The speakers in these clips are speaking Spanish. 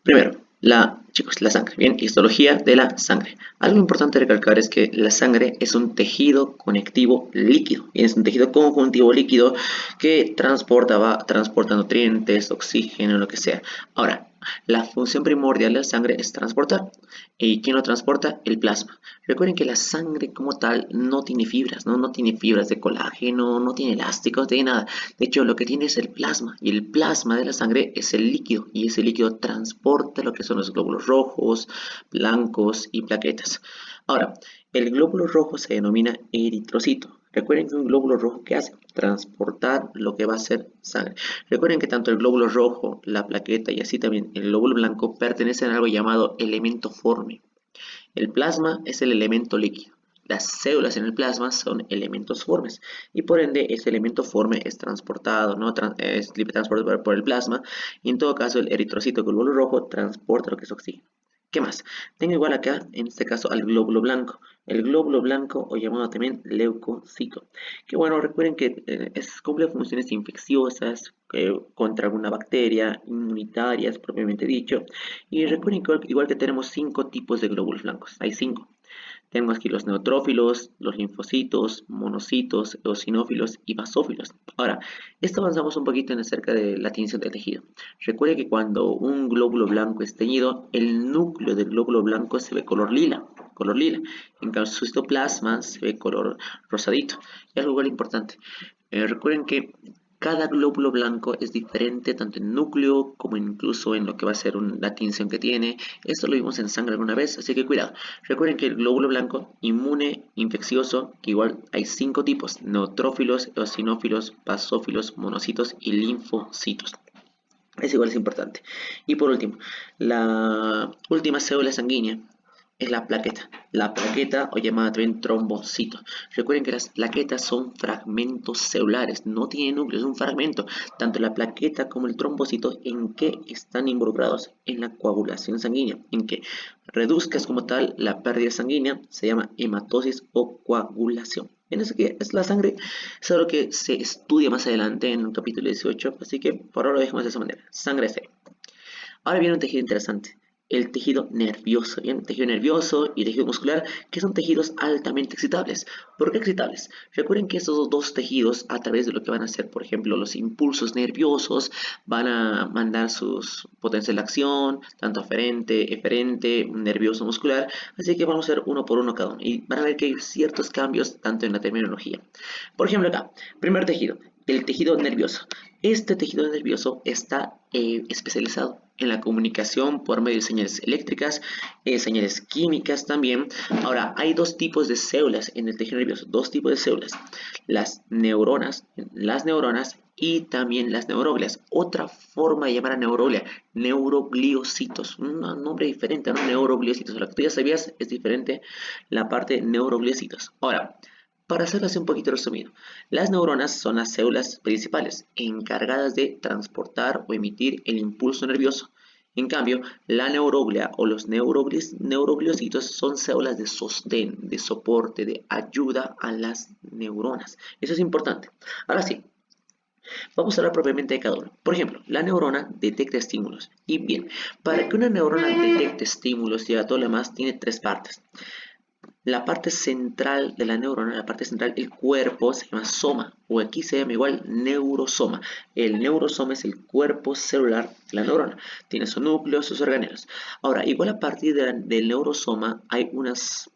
Primero, chicos, la sangre. Bien, histología de la sangre. Algo importante recalcar es que la sangre es un tejido conectivo líquido. Bien, es un tejido conjuntivo líquido que transporta nutrientes, oxígeno, lo que sea. Ahora, la función primordial de la sangre es transportar. ¿Y quién lo transporta? El plasma. Recuerden que la sangre como tal no tiene fibras, ¿no? No tiene fibras de colágeno, no tiene elásticos, no tiene nada. De hecho, lo que tiene es el plasma y el plasma de la sangre es el líquido y ese líquido transporta lo que son los glóbulos rojos, blancos y plaquetas. Ahora, el glóbulo rojo se denomina eritrocito. Recuerden que un glóbulo rojo, ¿qué hace? Transportar lo que va a ser sangre. Recuerden que tanto el glóbulo rojo, la plaqueta y así también el glóbulo blanco pertenecen a algo llamado elemento forme. El plasma es el elemento líquido. Las células en el plasma son elementos formes y por ende ese elemento forme es transportado, ¿no? Es libre transportado por el plasma y en todo caso el eritrocito, glóbulo rojo, transporta lo que es oxígeno. ¿Qué más? Tengo igual acá, en este caso, al glóbulo blanco. El glóbulo blanco, o llamado también leucocito. Que bueno, recuerden que cumple funciones infecciosas contra alguna bacteria, inmunitarias, propiamente dicho. Y recuerden que igual que tenemos 5 tipos de glóbulos blancos. Hay 5. Tenemos aquí los neutrófilos, los linfocitos, monocitos, eosinófilos y basófilos. Ahora, esto avanzamos un poquito en acerca de la tinción del tejido. Recuerde que cuando un glóbulo blanco es teñido, el núcleo del glóbulo blanco se ve color lila, color lila. En cambio, su citoplasma se ve color rosadito. Y algo igual importante, recuerden que cada glóbulo blanco es diferente tanto en núcleo como incluso en lo que va a ser la tinción que tiene. Esto lo vimos en sangre alguna vez, así que cuidado. Recuerden que el glóbulo blanco inmune, infeccioso, que igual hay 5 tipos: neutrófilos, eosinófilos, basófilos, monocitos y linfocitos. Es igual, es importante. Y por último, la última célula sanguínea es la plaqueta. La plaqueta, o llamada también trombocito. Recuerden que las plaquetas son fragmentos celulares, no tienen núcleo, es un fragmento. Tanto la plaqueta como el trombocito, ¿en qué están involucrados? En la coagulación sanguínea, en que reduzcas como tal la pérdida sanguínea, se llama hematosis o coagulación. En eso que es la sangre, es algo que se estudia más adelante en el capítulo 18, así que por ahora lo dejamos de esa manera. Sangre C. Ahora viene un tejido interesante, el tejido nervioso, ¿bien? Tejido nervioso y tejido muscular, que son tejidos altamente excitables. ¿Por qué excitables? Recuerden que estos dos tejidos, a través de lo que van a hacer, por ejemplo, los impulsos nerviosos, van a mandar sus potencias de acción, tanto aferente, eferente, nervioso, muscular, así que vamos a ver uno por uno cada uno, y van a ver que hay ciertos cambios tanto en la terminología. Por ejemplo acá, primer tejido, el tejido nervioso. Este tejido nervioso está especializado en la comunicación por medio de señales eléctricas, señales químicas también. Ahora, hay 2 tipos de células en el tejido nervioso, 2 tipos de células, las neuronas y también las neuroglias. Otra forma de llamar a neuroglia, neurogliocitos, un nombre diferente, ¿no? Neurogliocitos. Lo que tú ya sabías es diferente la parte neurogliocitos. Ahora, para hacerlo así un poquito resumido, las neuronas son las células principales encargadas de transportar o emitir el impulso nervioso. En cambio, la neuroglia o los neurogliocitos son células de sostén, de soporte, de ayuda a las neuronas. Eso es importante. Ahora sí, vamos a hablar propiamente de cada uno. Por ejemplo, la neurona detecta estímulos. Y bien, para que una neurona detecte estímulos y a todo lo demás, tiene 3 partes. La parte central de la neurona, la parte central, el cuerpo, se llama soma, o aquí se llama igual neurosoma. El neurosoma es el cuerpo celular de la neurona. Tiene su núcleo, sus organelos. Ahora, igual a partir del neurosoma hay unas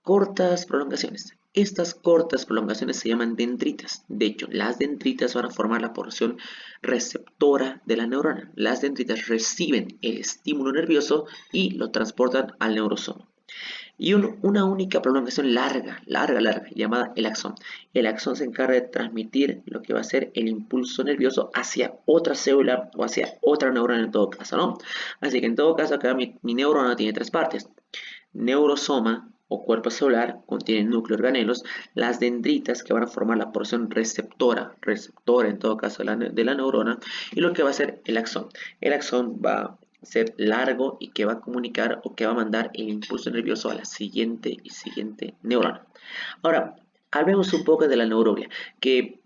cortas prolongaciones. Estas cortas prolongaciones se llaman dendritas. De hecho, las dendritas van a formar la porción receptora de la neurona. Las dendritas reciben el estímulo nervioso y lo transportan al neurosoma. Y una única prolongación larga, larga, larga, llamada el axón. El axón se encarga de transmitir lo que va a ser el impulso nervioso hacia otra célula o hacia otra neurona en todo caso, ¿no? Así que en todo caso acá mi neurona tiene 3 partes. Neurosoma o cuerpo celular contiene núcleo organelos, las dendritas que van a formar la porción receptora en todo caso de la neurona, y lo que va a ser el axón. El axón va a ser largo y que va a comunicar o que va a mandar el impulso nervioso a la siguiente neurona. Ahora, hablemos un poco de la neuroglia, que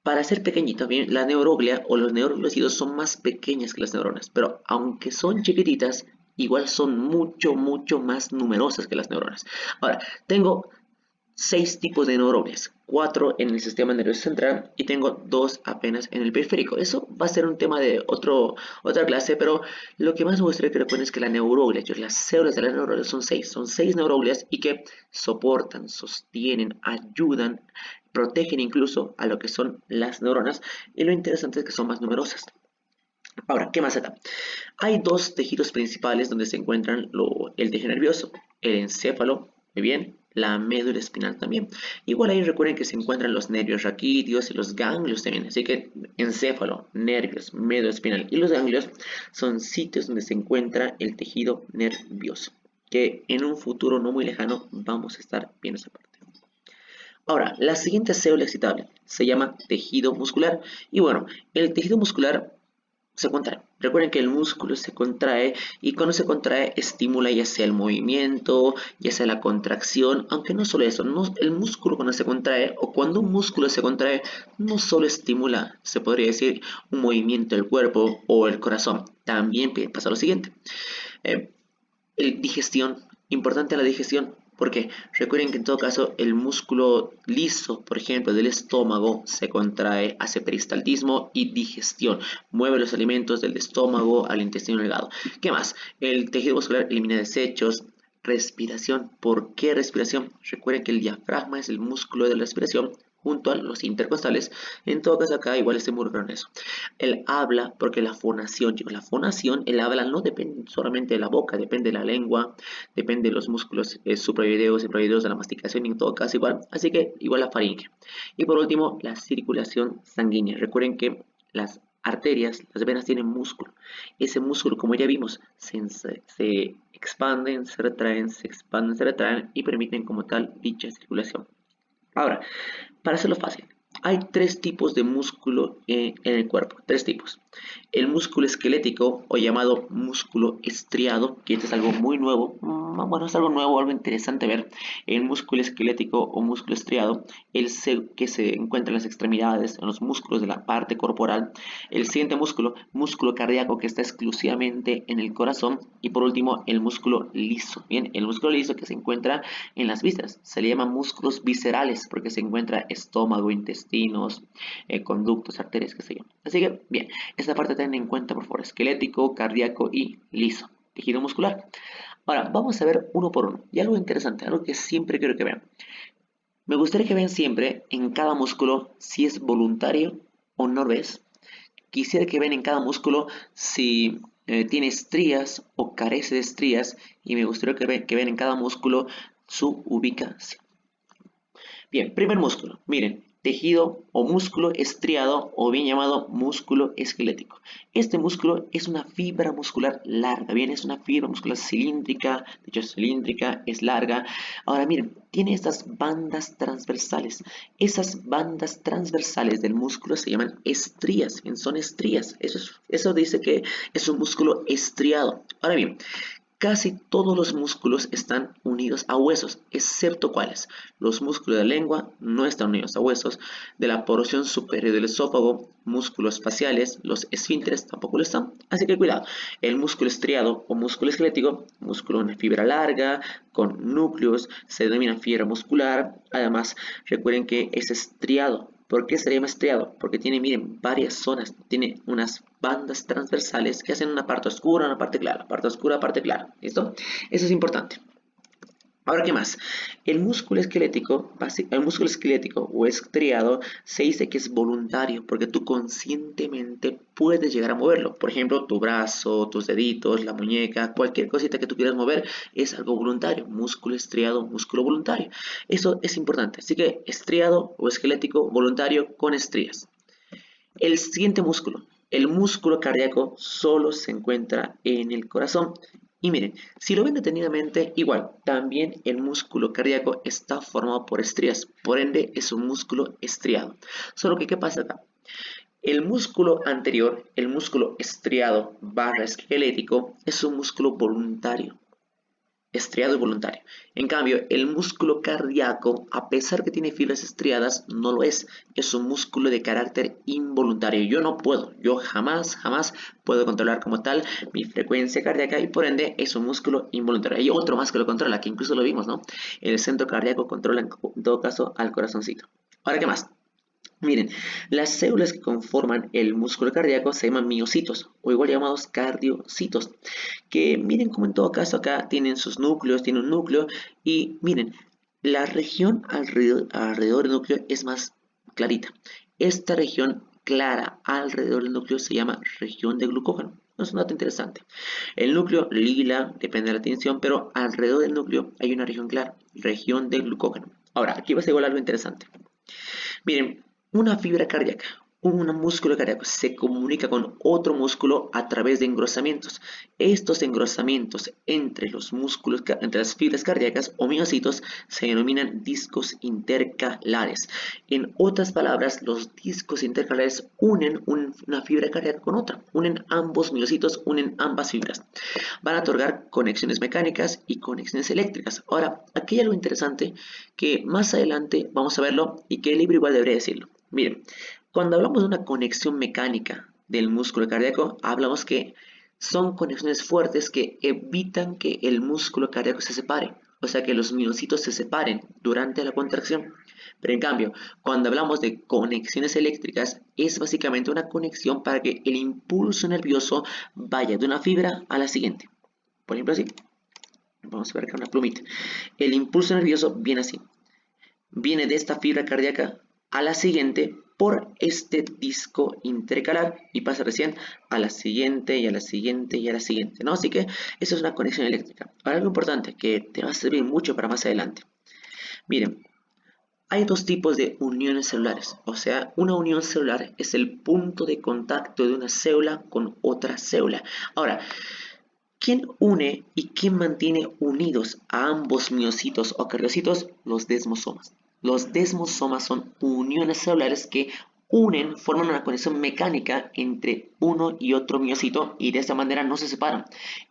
Para ser pequeñito, bien, la neuroglia o los neuroglúcidos son más pequeñas que las neuronas, pero aunque son chiquititas, igual son mucho más numerosas que las neuronas. Ahora, tengo 6 tipos de neuronas, 4 en el sistema nervioso central y tengo 2 apenas en el periférico. Eso va a ser un tema de otra clase, pero lo que más me gustaría que recuerden es que la neuroglia, las células de la neuroglia son 6 neuroglias y que soportan, sostienen, ayudan, protegen incluso a lo que son las neuronas, y lo interesante es que son más numerosas. Ahora, ¿qué más acá? Hay 2 tejidos principales donde se encuentran el tejido nervioso, el encéfalo, muy bien, la médula espinal también. Igual ahí recuerden que se encuentran los nervios raquídeos y los ganglios también. Así que encéfalo, nervios, médula espinal y los ganglios son sitios donde se encuentra el tejido nervioso. Que en un futuro no muy lejano vamos a estar viendo esa parte. Ahora, la siguiente célula excitable se llama tejido muscular. Y bueno, el tejido muscular se contrae. Recuerden que el músculo se contrae y cuando se contrae estimula ya sea el movimiento, ya sea la contracción, aunque no solo eso, el músculo cuando se contrae o cuando un músculo se contrae no solo estimula, se podría decir, un movimiento del cuerpo o el corazón, también pasa lo siguiente. Eh, Digestión, importante la digestión, porque recuerden que en todo caso el músculo liso, por ejemplo, del estómago se contrae, hace peristaltismo y digestión, mueve los alimentos del estómago al intestino delgado. ¿Qué más? El tejido muscular elimina desechos. Respiración. ¿Por qué respiración? Recuerden que el diafragma es el músculo de la respiración junto a los intercostales. En todo caso acá igual está involucrado en eso. El habla, porque la fonación, chicos, la fonación, el habla no depende solamente de la boca, depende de la lengua, depende de los músculos supravideos y infravideos de la masticación, y en todo caso igual, así que igual la faringe. Y por último, la circulación sanguínea. Recuerden que las arterias, las venas tienen músculo. Ese músculo, como ya vimos, se expanden, se retraen, se expanden, se retraen y permiten como tal dicha circulación. Ahora, para hacerlo fácil, hay 3 tipos de músculo en el cuerpo, 3 tipos. El músculo esquelético o llamado músculo estriado, que esto es algo muy nuevo, bueno, es algo nuevo, algo interesante ver. El músculo esquelético o músculo estriado, que se encuentra en las extremidades, en los músculos de la parte corporal. El siguiente músculo, músculo cardíaco, que está exclusivamente en el corazón. Y por último, el músculo liso. Bien, el músculo liso que se encuentra en las vísceras. Se le llama músculos viscerales porque se encuentra estómago, intestinos, conductos, arterias, qué sé yo. Así que, bien, esta parte ten en cuenta, por favor, esquelético, cardíaco y liso, tejido muscular. Ahora, vamos a ver uno por uno. Y algo interesante, algo que siempre quiero que vean. Me gustaría que vean siempre en cada músculo si es voluntario o no lo es. Quisiera que vean en cada músculo si tiene estrías o carece de estrías. Y me gustaría que vean en cada músculo su ubicación. Bien, primer músculo. Miren, tejido o músculo estriado o bien llamado músculo esquelético. Este músculo es una fibra muscular larga, bien, es una fibra muscular cilíndrica, de hecho es cilíndrica, es larga. Ahora miren, tiene estas bandas transversales. Esas bandas transversales del músculo se llaman estrías, bien, son estrías. Eso dice que es un músculo estriado. Ahora bien, casi todos los músculos están unidos a huesos, excepto cuáles. Los músculos de la lengua no están unidos a huesos, de la porción superior del esófago, músculos faciales, los esfínteres tampoco lo están. Así que cuidado, el músculo estriado o músculo esquelético, músculo de una fibra larga, con núcleos, se denomina fibra muscular. Además, recuerden que es estriado. ¿Por qué se llama estriado? Porque tiene, miren, varias zonas, tiene unas bandas transversales que hacen una parte oscura, una parte clara, parte oscura, parte clara. ¿Listo? Eso es importante. Ahora, ¿qué más? El músculo esquelético o estriado se dice que es voluntario porque tú conscientemente puedes llegar a moverlo. Por ejemplo, tu brazo, tus deditos, la muñeca, cualquier cosita que tú quieras mover es algo voluntario. Músculo estriado, músculo voluntario. Eso es importante. Así que estriado o esquelético voluntario con estrías. El siguiente músculo, el músculo cardíaco, solo se encuentra en el corazón. Y miren, si lo ven detenidamente, igual, también el músculo cardíaco está formado por estrías, por ende es un músculo estriado. Solo que, ¿qué pasa acá? El músculo anterior, el músculo estriado barra esquelético, es un músculo voluntario. estriado y voluntario. En cambio, el músculo cardíaco, a pesar que tiene fibras estriadas, no lo es un músculo de carácter involuntario. Yo jamás puedo controlar como tal mi frecuencia cardíaca y por ende es un músculo involuntario. Hay otro más que lo controla, que incluso lo vimos, ¿no? El centro cardíaco controla en todo caso al corazoncito. Ahora, ¿qué más? Miren, las células que conforman el músculo cardíaco se llaman miocitos o igual llamados cardiocitos, que miren como en todo caso acá tienen sus núcleos, tienen un núcleo y miren, la región alrededor del núcleo es más clarita. Esta región clara alrededor del núcleo se llama región de glucógeno. Es un dato interesante. El núcleo lila depende de la tensión, pero alrededor del núcleo hay una región clara, región de glucógeno. Ahora, aquí va a ser igual algo interesante. Miren, una fibra cardíaca, un músculo cardíaco se comunica con otro músculo a través de engrosamientos. Estos engrosamientos entre los músculos, entre las fibras cardíacas o miocitos se denominan discos intercalares. En otras palabras, los discos intercalares unen una fibra cardíaca con otra, unen ambos miocitos, unen ambas fibras. Van a otorgar conexiones mecánicas y conexiones eléctricas. Ahora, aquí hay algo interesante que más adelante vamos a verlo y que el libro igual debería decirlo. Miren, cuando hablamos de una conexión mecánica del músculo cardíaco, hablamos que son conexiones fuertes que evitan que el músculo cardíaco se separe, o sea que los miocitos se separen durante la contracción. Pero en cambio, cuando hablamos de conexiones eléctricas, es básicamente una conexión para que el impulso nervioso vaya de una fibra a la siguiente. Por ejemplo, así. Vamos a ver acá una plumita. El impulso nervioso viene así. Viene de esta fibra cardíaca a la siguiente por este disco intercalar y pasa recién a la siguiente y a la siguiente y a la siguiente, ¿no? Así que eso es una conexión eléctrica. Ahora algo importante que te va a servir mucho para más adelante. Miren, hay dos tipos de uniones celulares, o sea, una unión celular es el punto de contacto de una célula con otra célula. Ahora, ¿quién une y quién mantiene unidos a ambos miocitos o cardiocitos? Los desmosomas. Los desmosomas son uniones celulares que forman una conexión mecánica entre uno y otro miocito y de esta manera no se separan.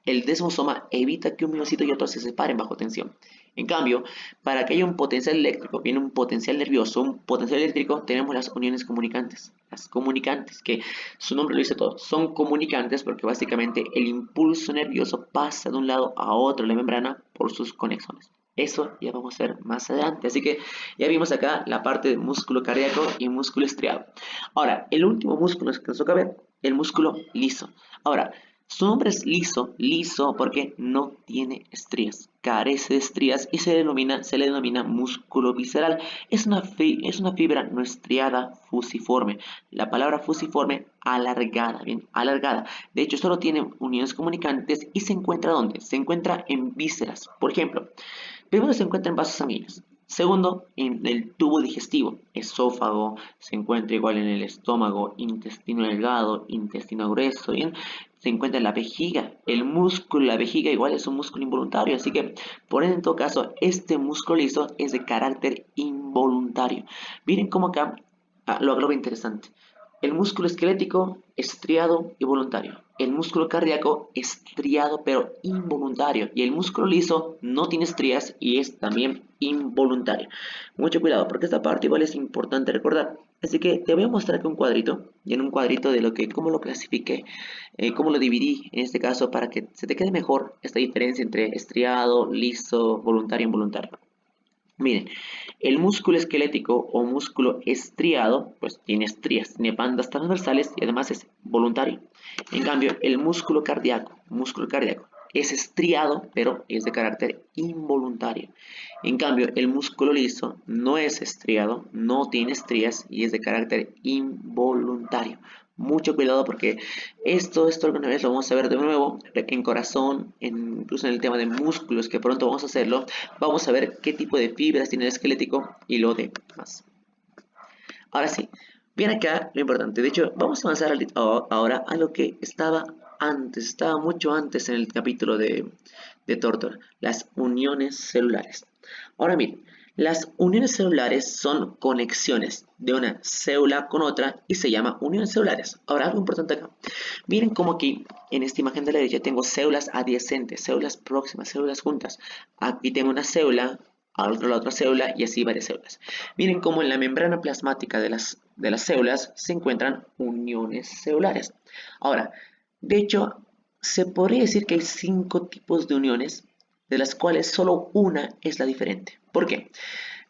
El desmosoma evita que un miocito y otro se separen bajo tensión. En cambio, para que haya un potencial eléctrico, viene un potencial nervioso, un potencial eléctrico, tenemos las uniones comunicantes. Las comunicantes, que su nombre lo dice todo, son comunicantes porque básicamente el impulso nervioso pasa de un lado a otro de la membrana por sus conexiones. Eso ya vamos a ver más adelante. Así que ya vimos acá la parte de músculo cardíaco y músculo estriado. Ahora, el último músculo que nos toca ver, el músculo liso. Ahora, su nombre es liso porque no tiene estrías, carece de estrías y se le denomina músculo visceral. Es una fibra no estriada fusiforme. La palabra fusiforme, alargada, bien, alargada. De hecho, solo tiene uniones comunicantes y se encuentra ¿dónde? Se encuentra en vísceras. Por ejemplo, primero se encuentra en vasos sanguíneos. Segundo, en el tubo digestivo, esófago, se encuentra igual en el estómago, intestino delgado, intestino grueso, ¿bien? Se encuentra en la vejiga. El músculo de la vejiga igual es un músculo involuntario, así que por ende, en todo caso, este músculo liso es de carácter involuntario. Miren cómo acá lo hago interesante. El músculo esquelético, estriado y voluntario. El músculo cardíaco, estriado pero involuntario. Y el músculo liso no tiene estrías y es también involuntario. Mucho cuidado porque esta parte igual es importante recordar. Así que te voy a mostrar aquí un cuadrito. Y en un cuadrito de cómo lo clasifiqué, cómo lo dividí en este caso para que se te quede mejor esta diferencia entre estriado, liso, voluntario e involuntario. Miren, el músculo esquelético o músculo estriado, pues tiene estrías, tiene bandas transversales y además es voluntario. En cambio, el músculo cardíaco, es estriado, pero es de carácter involuntario. En cambio, el músculo liso no es estriado, no tiene estrías y es de carácter involuntario. Mucho cuidado porque esto alguna vez lo vamos a ver de nuevo en corazón, incluso en el tema de músculos, que pronto vamos a hacerlo. Vamos a ver qué tipo de fibras tiene el esquelético y lo demás. Ahora sí, bien acá lo importante. De hecho, vamos a avanzar ahora a lo que estaba mucho antes en el capítulo de Tortor, las uniones celulares. Ahora miren, las uniones celulares son conexiones de una célula con otra y se llama uniones celulares. Ahora algo importante acá. Miren cómo aquí en esta imagen de la derecha tengo células adyacentes, células próximas, células juntas. Aquí tengo una célula, al otro la otra célula y así varias células. Miren cómo en la membrana plasmática de las células se encuentran uniones celulares. Ahora, de hecho, se podría decir que hay 5 tipos de uniones, de las cuales solo una es la diferente. ¿Por qué?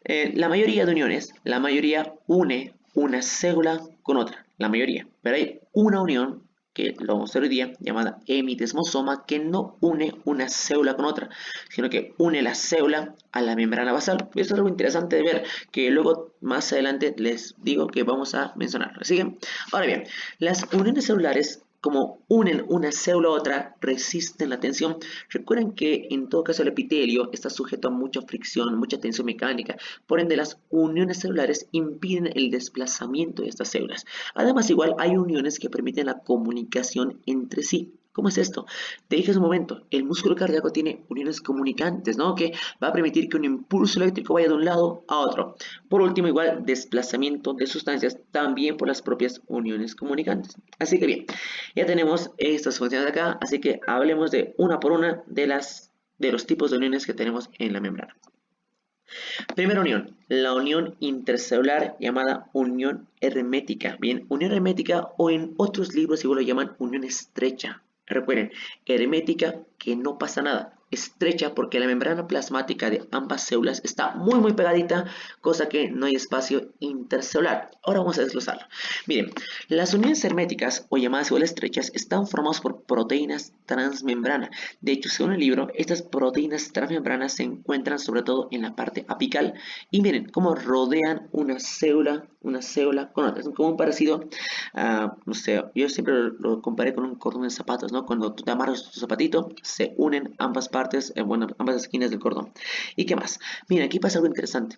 La mayoría de uniones, la mayoría une una célula con otra, la mayoría. Pero hay una unión, que lo vamos a ver hoy día, llamada hemitesmosoma, que no une una célula con otra, sino que une la célula a la membrana basal. Eso es algo interesante de ver, que luego más adelante les digo que vamos a mencionarlo. Así que, ahora bien, las uniones celulares, como unen una célula a otra, resisten la tensión. Recuerden que en todo caso el epitelio está sujeto a mucha fricción, mucha tensión mecánica. Por ende, las uniones celulares impiden el desplazamiento de estas células. Además, igual hay uniones que permiten la comunicación entre sí. ¿Cómo es esto? Te dije hace un momento, el músculo cardíaco tiene uniones comunicantes, ¿no? Que va a permitir que un impulso eléctrico vaya de un lado a otro. Por último, igual, desplazamiento de sustancias también por las propias uniones comunicantes. Así que bien, ya tenemos estas funciones acá, así que hablemos de una por una de los tipos de uniones que tenemos en la membrana. Primera unión, la unión intercelular llamada unión hermética. Bien, unión hermética o en otros libros igual lo llaman unión estrecha. Recuerden, hermética que no pasa nada, estrecha porque la membrana plasmática de ambas células está muy pegadita, cosa que no hay espacio intercelular. Ahora vamos a desglosarlo. Miren, las uniones herméticas o llamadas igual estrechas están formadas por proteínas transmembrana. De hecho, según el libro, estas proteínas transmembranas se encuentran sobre todo en la parte apical y miren cómo rodean una célula con otra. Es como un parecido, no sé, yo siempre lo comparé con un cordón de zapatos, ¿no? Cuando tú te amarras tu zapatito, se unen ambas partes, bueno, ambas esquinas del cordón. ¿Y qué más? Miren, aquí pasa algo interesante.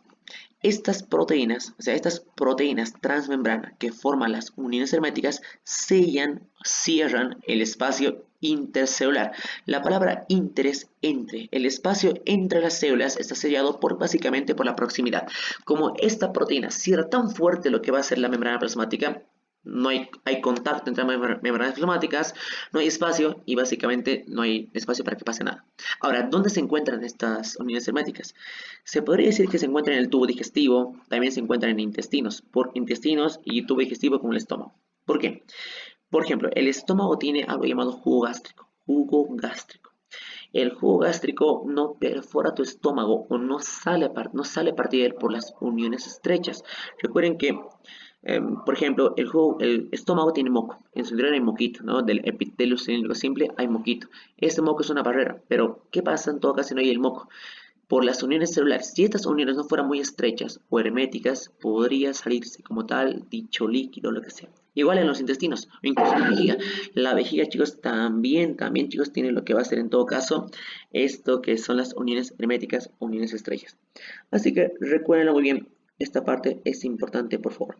Estas proteínas, o sea, estas proteínas transmembrana que forman las uniones herméticas cierran el espacio intercelular. La palabra inter es entre. El espacio entre las células está sellado básicamente por la proximidad. Como esta proteína cierra tan fuerte lo que va a ser la membrana plasmática, no hay contacto entre membranas plasmáticas, no hay espacio y básicamente no hay espacio para que pase nada. Ahora, ¿dónde se encuentran estas uniones herméticas? Se podría decir que se encuentran en el tubo digestivo, también se encuentran en intestinos, por intestinos y tubo digestivo como el estómago. ¿Por qué? Por ejemplo, el estómago tiene algo llamado jugo gástrico. Jugo gástrico. El jugo gástrico no perfora tu estómago o no sale a partir de él por las uniones estrechas. Recuerden que por ejemplo, el estómago tiene moco, en su interior hay moquito, ¿no? Del epitelio cilíndrico simple hay moquito. Este moco es una barrera, pero ¿qué pasa en todo caso si no hay el moco? Por las uniones celulares. Si estas uniones no fueran muy estrechas o herméticas, podría salirse como tal dicho líquido, lo que sea. Igual en los intestinos, o incluso en la vejiga. La vejiga, chicos, también, chicos, tiene lo que va a ser en todo caso esto que son las uniones herméticas o uniones estrechas. Así que recuérdenlo muy bien, esta parte es importante, por favor.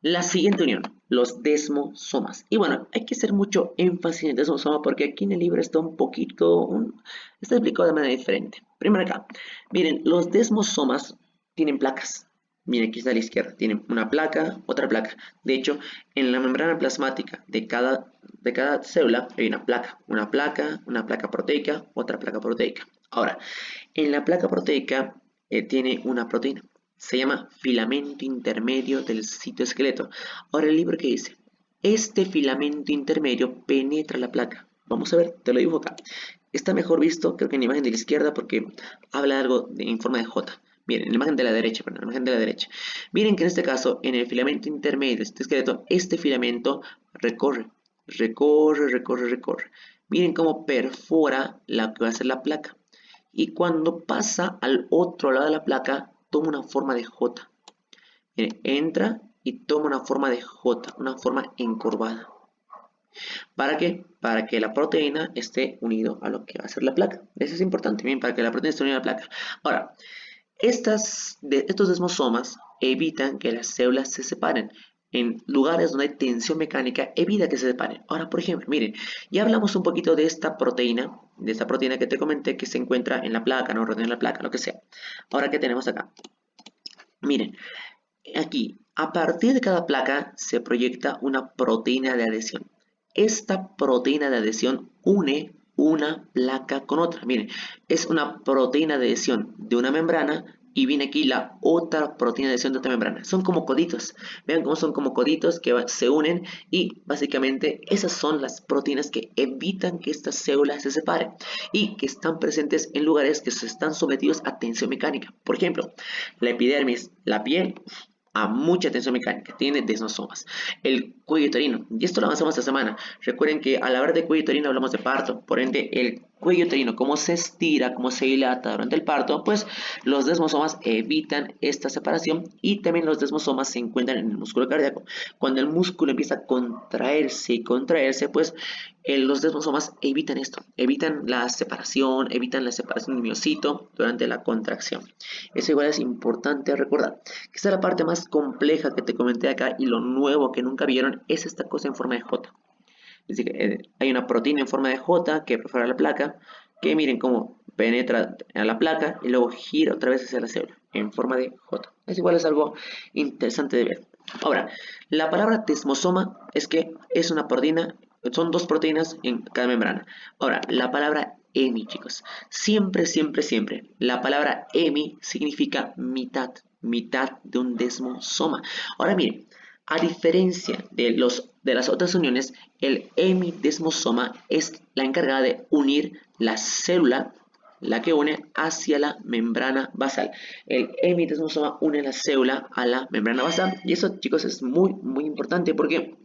La siguiente unión, los desmosomas. Y bueno, hay que hacer mucho énfasis en el desmosoma porque aquí en el libro está está explicado de manera diferente. Primero acá, miren, los desmosomas tienen placas. Miren, aquí está a la izquierda, tienen una placa, otra placa. De hecho, en la membrana plasmática de cada célula hay una placa proteica, otra placa proteica. Ahora, en la placa proteica tiene una proteína. Se llama filamento intermedio del citoesqueleto. Ahora el libro que dice, este filamento intermedio penetra la placa. Vamos a ver, te lo dibujo acá. Está mejor visto, creo que en la imagen de la izquierda, porque habla algo en forma de J. Miren, en la imagen de la derecha, perdón, en la imagen de la derecha. Miren que en este caso, en el filamento intermedio del citoesqueleto, este filamento recorre. Miren cómo perfora la que va a ser la placa. Y cuando pasa al otro lado de la placa, toma una forma de J. Miren, entra y toma una forma de J, una forma encorvada. ¿Para qué? Para que la proteína esté unido a lo que va a ser la placa. Eso es importante, bien, para que la proteína esté unida a la placa. Ahora, estos desmosomas evitan que las células se separen. en lugares donde hay tensión mecánica, evita que se separen. Ahora, por ejemplo, miren, ya hablamos un poquito de esta proteína que te comenté que se encuentra en la placa, ¿no? Rodeando la placa, lo que sea. Ahora, ¿qué tenemos acá? Miren, aquí, a partir de cada placa se proyecta una proteína de adhesión. Esta proteína de adhesión une una placa con otra. Miren, es una proteína de adhesión de una membrana y viene aquí la otra proteína de adhesión de otra membrana. Son como coditos. Vean cómo son como coditos que se unen y básicamente esas son las proteínas que evitan que estas células se separen y que están presentes en lugares que se están sometidos a tensión mecánica. Por ejemplo, la epidermis, la piel, a mucha tensión mecánica, tiene desmosomas. El cuello uterino, y esto lo avanzamos esta semana. Recuerden que al hablar de cuello uterino hablamos de parto, por ende el cuello uterino, como se estira, como se dilata durante el parto, pues los desmosomas evitan esta separación y también los desmosomas se encuentran en el músculo cardíaco. Cuando el músculo empieza a contraerse y contraerse, pues los desmosomas evitan esto, evitan la separación del miocito durante la contracción. Eso igual es importante recordar. Que esta es la parte más compleja que te comenté acá y lo nuevo que nunca vieron es esta cosa en forma de J. Es decir, hay una proteína en forma de J que perfora la placa, que miren cómo penetra a la placa y luego gira otra vez hacia la célula en forma de J. Es igual, es algo interesante de ver. Ahora, la palabra desmosoma es que es una proteína, son dos proteínas en cada membrana. Ahora, la palabra hemi, chicos, siempre, siempre, siempre, la palabra hemi significa mitad, mitad de un desmosoma. Ahora miren, a diferencia de las otras uniones, el hemidesmosoma es la encargada de unir la célula, la que une hacia la membrana basal. El hemidesmosoma une la célula a la membrana basal y eso, chicos, es muy, muy importante porque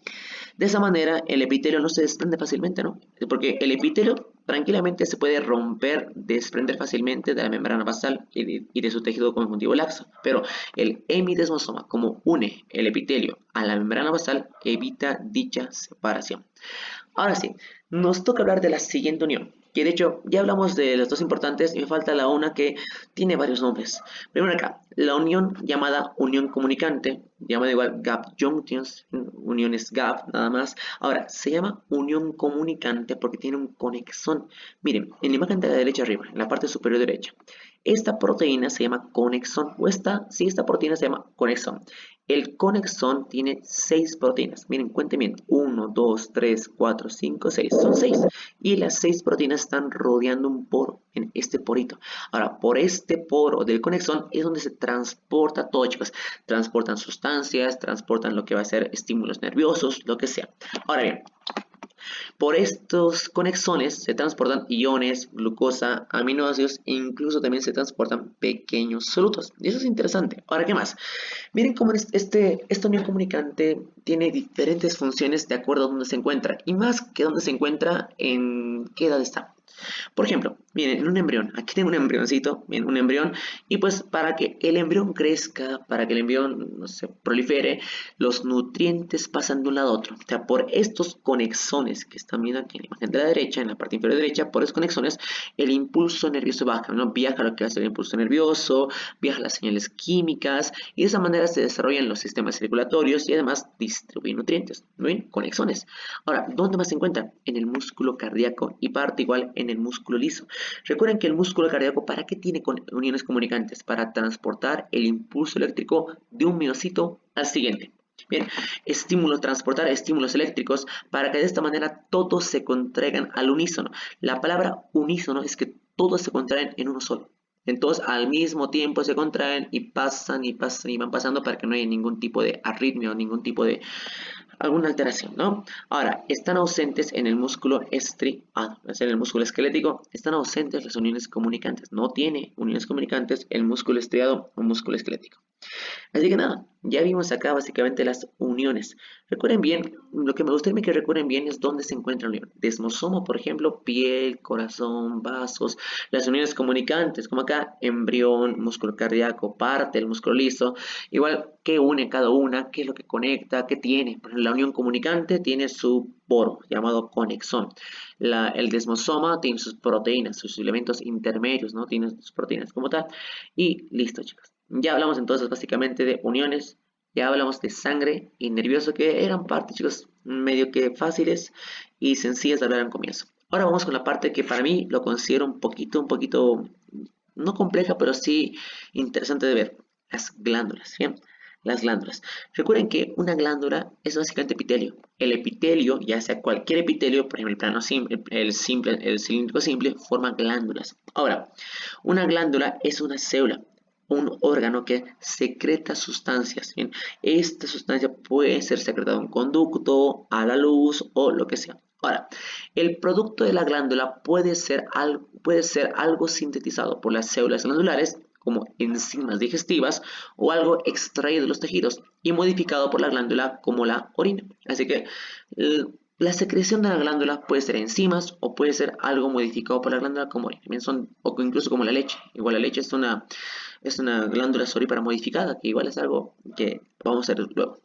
de esa manera el epitelio no se desprende fácilmente, ¿no? Porque el epitelio tranquilamente se puede romper, desprender fácilmente de la membrana basal y de su tejido conjuntivo laxo. Pero el hemidesmosoma, como une el epitelio a la membrana basal, evita dicha separación. Ahora sí, nos toca hablar de la siguiente unión, que de hecho ya hablamos de las dos importantes y me falta la una que tiene varios nombres. Primero acá, la unión llamada unión comunicante, llamada igual gap junctions, uniones gap nada más. Ahora, se llama unión comunicante porque tiene un conexón. Miren, en la imagen de la derecha arriba, en la parte superior derecha, esta proteína se llama conexón, esta proteína se llama conexón. El conexón tiene 6 proteínas. Miren, cuenten bien. 1, 2, 3, 4, 5, 6. Son 6. Y las 6 proteínas están rodeando un poro, en este porito. Ahora, por este poro del conexón es donde se transporta todo, chicos. Transportan sustancias, transportan lo que va a ser estímulos nerviosos, lo que sea. Ahora bien, por estos conexones se transportan iones, glucosa, aminoácidos e incluso también se transportan pequeños solutos. Y eso es interesante. Ahora, ¿qué más? Miren cómo esta unión comunicante tiene diferentes funciones de acuerdo a dónde se encuentra. Y más que dónde se encuentra, en qué edad está. Por ejemplo, miren, en un embrión, aquí tengo un embrioncito, miren, un embrión, y pues para que el embrión crezca, para que el embrión no se prolifere, los nutrientes pasan de un lado a otro. O sea, por estos conexones que están viendo aquí en la imagen de la derecha, en la parte inferior derecha, por esos conexones, el impulso nervioso baja, ¿no? Viaja lo que hace el impulso nervioso, viaja las señales químicas, y de esa manera se desarrollan los sistemas circulatorios y además distribuyen nutrientes, ¿no ven? Conexones. Ahora, ¿dónde más se encuentran? En el músculo cardíaco y parte igual en el músculo liso. Recuerden que el músculo cardíaco, ¿para qué tiene uniones comunicantes? Para transportar el impulso eléctrico de un miocito al siguiente. Bien, transportar estímulos eléctricos para que de esta manera todos se contraigan al unísono. La palabra unísono es que todos se contraen en uno solo. Entonces al mismo tiempo se contraen y pasan y pasan y van pasando para que no haya ningún tipo de arritmia o ningún tipo de alguna alteración, ¿no? Ahora, están ausentes en el músculo estriado, es decir, en el músculo esquelético, están ausentes las uniones comunicantes. No tiene uniones comunicantes el músculo estriado o músculo esquelético. Así que nada, ya vimos acá básicamente las uniones. Recuerden bien, lo que me gustaría que recuerden bien es dónde se encuentra la unión. Desmosoma, por ejemplo, piel, corazón, vasos, las uniones comunicantes, como acá, embrión, músculo cardíaco, parte, el músculo liso. Igual, ¿qué une cada una? ¿Qué es lo que conecta? ¿Qué tiene? La unión comunicante tiene su poro, llamado conexón. El desmosoma tiene sus proteínas, sus elementos intermedios, ¿no? Tiene sus proteínas como tal. Y listo, chicos. Ya hablamos entonces básicamente de uniones Ya hablamos de sangre y nervioso, que eran partes, chicos, medio que fáciles y sencillas de hablar al comienzo. Ahora vamos con la parte que para mí lo considero un poquito, no compleja, pero sí interesante de ver. Las glándulas, ¿bien? Las glándulas. Recuerden que una glándula es básicamente epitelio. El epitelio, ya sea cualquier epitelio, por ejemplo el plano simple, el cilíndrico simple, forma glándulas. Ahora, una glándula es una célula, un órgano que secreta sustancias. ¿Bien? Esta sustancia puede ser secretada a un conducto, a la luz o lo que sea. Ahora, el producto de la glándula puede ser algo sintetizado por las células glandulares, como enzimas digestivas, o algo extraído de los tejidos y modificado por la glándula, como la orina. Así que la secreción de la glándula puede ser enzimas o puede ser algo modificado por la glándula, como orina. O incluso como la leche. Igual la leche es una glándula sorípara modificada, que igual es algo que vamos a ver luego.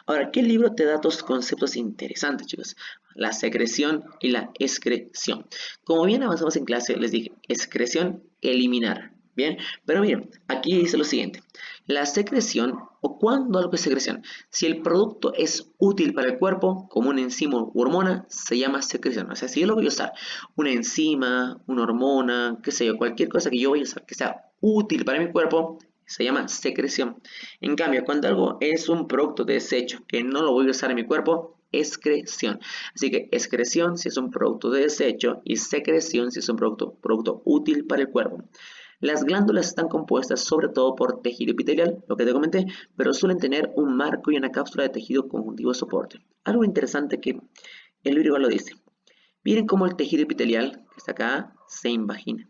Ahora, ¿qué libro te da dos conceptos interesantes, chicos? La secreción y la excreción. Como bien avanzamos en clase, les dije, excreción, eliminar. Bien, pero miren, aquí dice lo siguiente. La secreción, o cuando algo es secreción, si el producto es útil para el cuerpo, como una enzima u hormona, se llama secreción. O sea, si yo lo voy a usar, una enzima, una hormona, qué sé yo, cualquier cosa que yo voy a usar que sea útil para mi cuerpo, se llama secreción. En cambio, cuando algo es un producto de desecho que no lo voy a usar en mi cuerpo, excreción. Así que excreción si es un producto de desecho y secreción si es un producto útil para el cuerpo. Las glándulas están compuestas sobre todo por tejido epitelial, lo que te comenté, pero suelen tener un marco y una cápsula de tejido conjuntivo de soporte. Algo interesante que el libro lo dice. Miren cómo el tejido epitelial, que está acá, se invagina.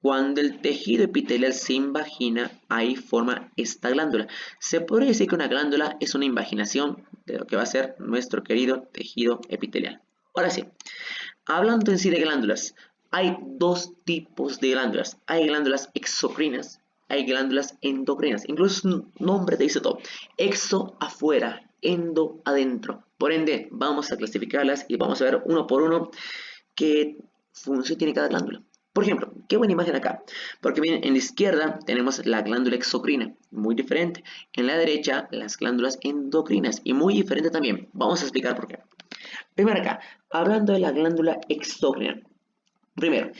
Cuando el tejido epitelial se invagina, ahí forma esta glándula. Se podría decir que una glándula es una invaginación de lo que va a ser nuestro querido tejido epitelial. Ahora sí, hablando en sí de glándulas, hay dos tipos de glándulas. Hay glándulas exocrinas, hay glándulas endocrinas. Incluso su nombre te dice todo. Exo afuera, endo adentro. Por ende, vamos a clasificarlas y vamos a ver uno por uno qué función tiene cada glándula. Por ejemplo, qué buena imagen acá, porque bien, en la izquierda tenemos la glándula exocrina, muy diferente. En la derecha, las glándulas endocrinas, y muy diferente también. Vamos a explicar por qué. Primero acá, hablando de la glándula exócrina. Primero,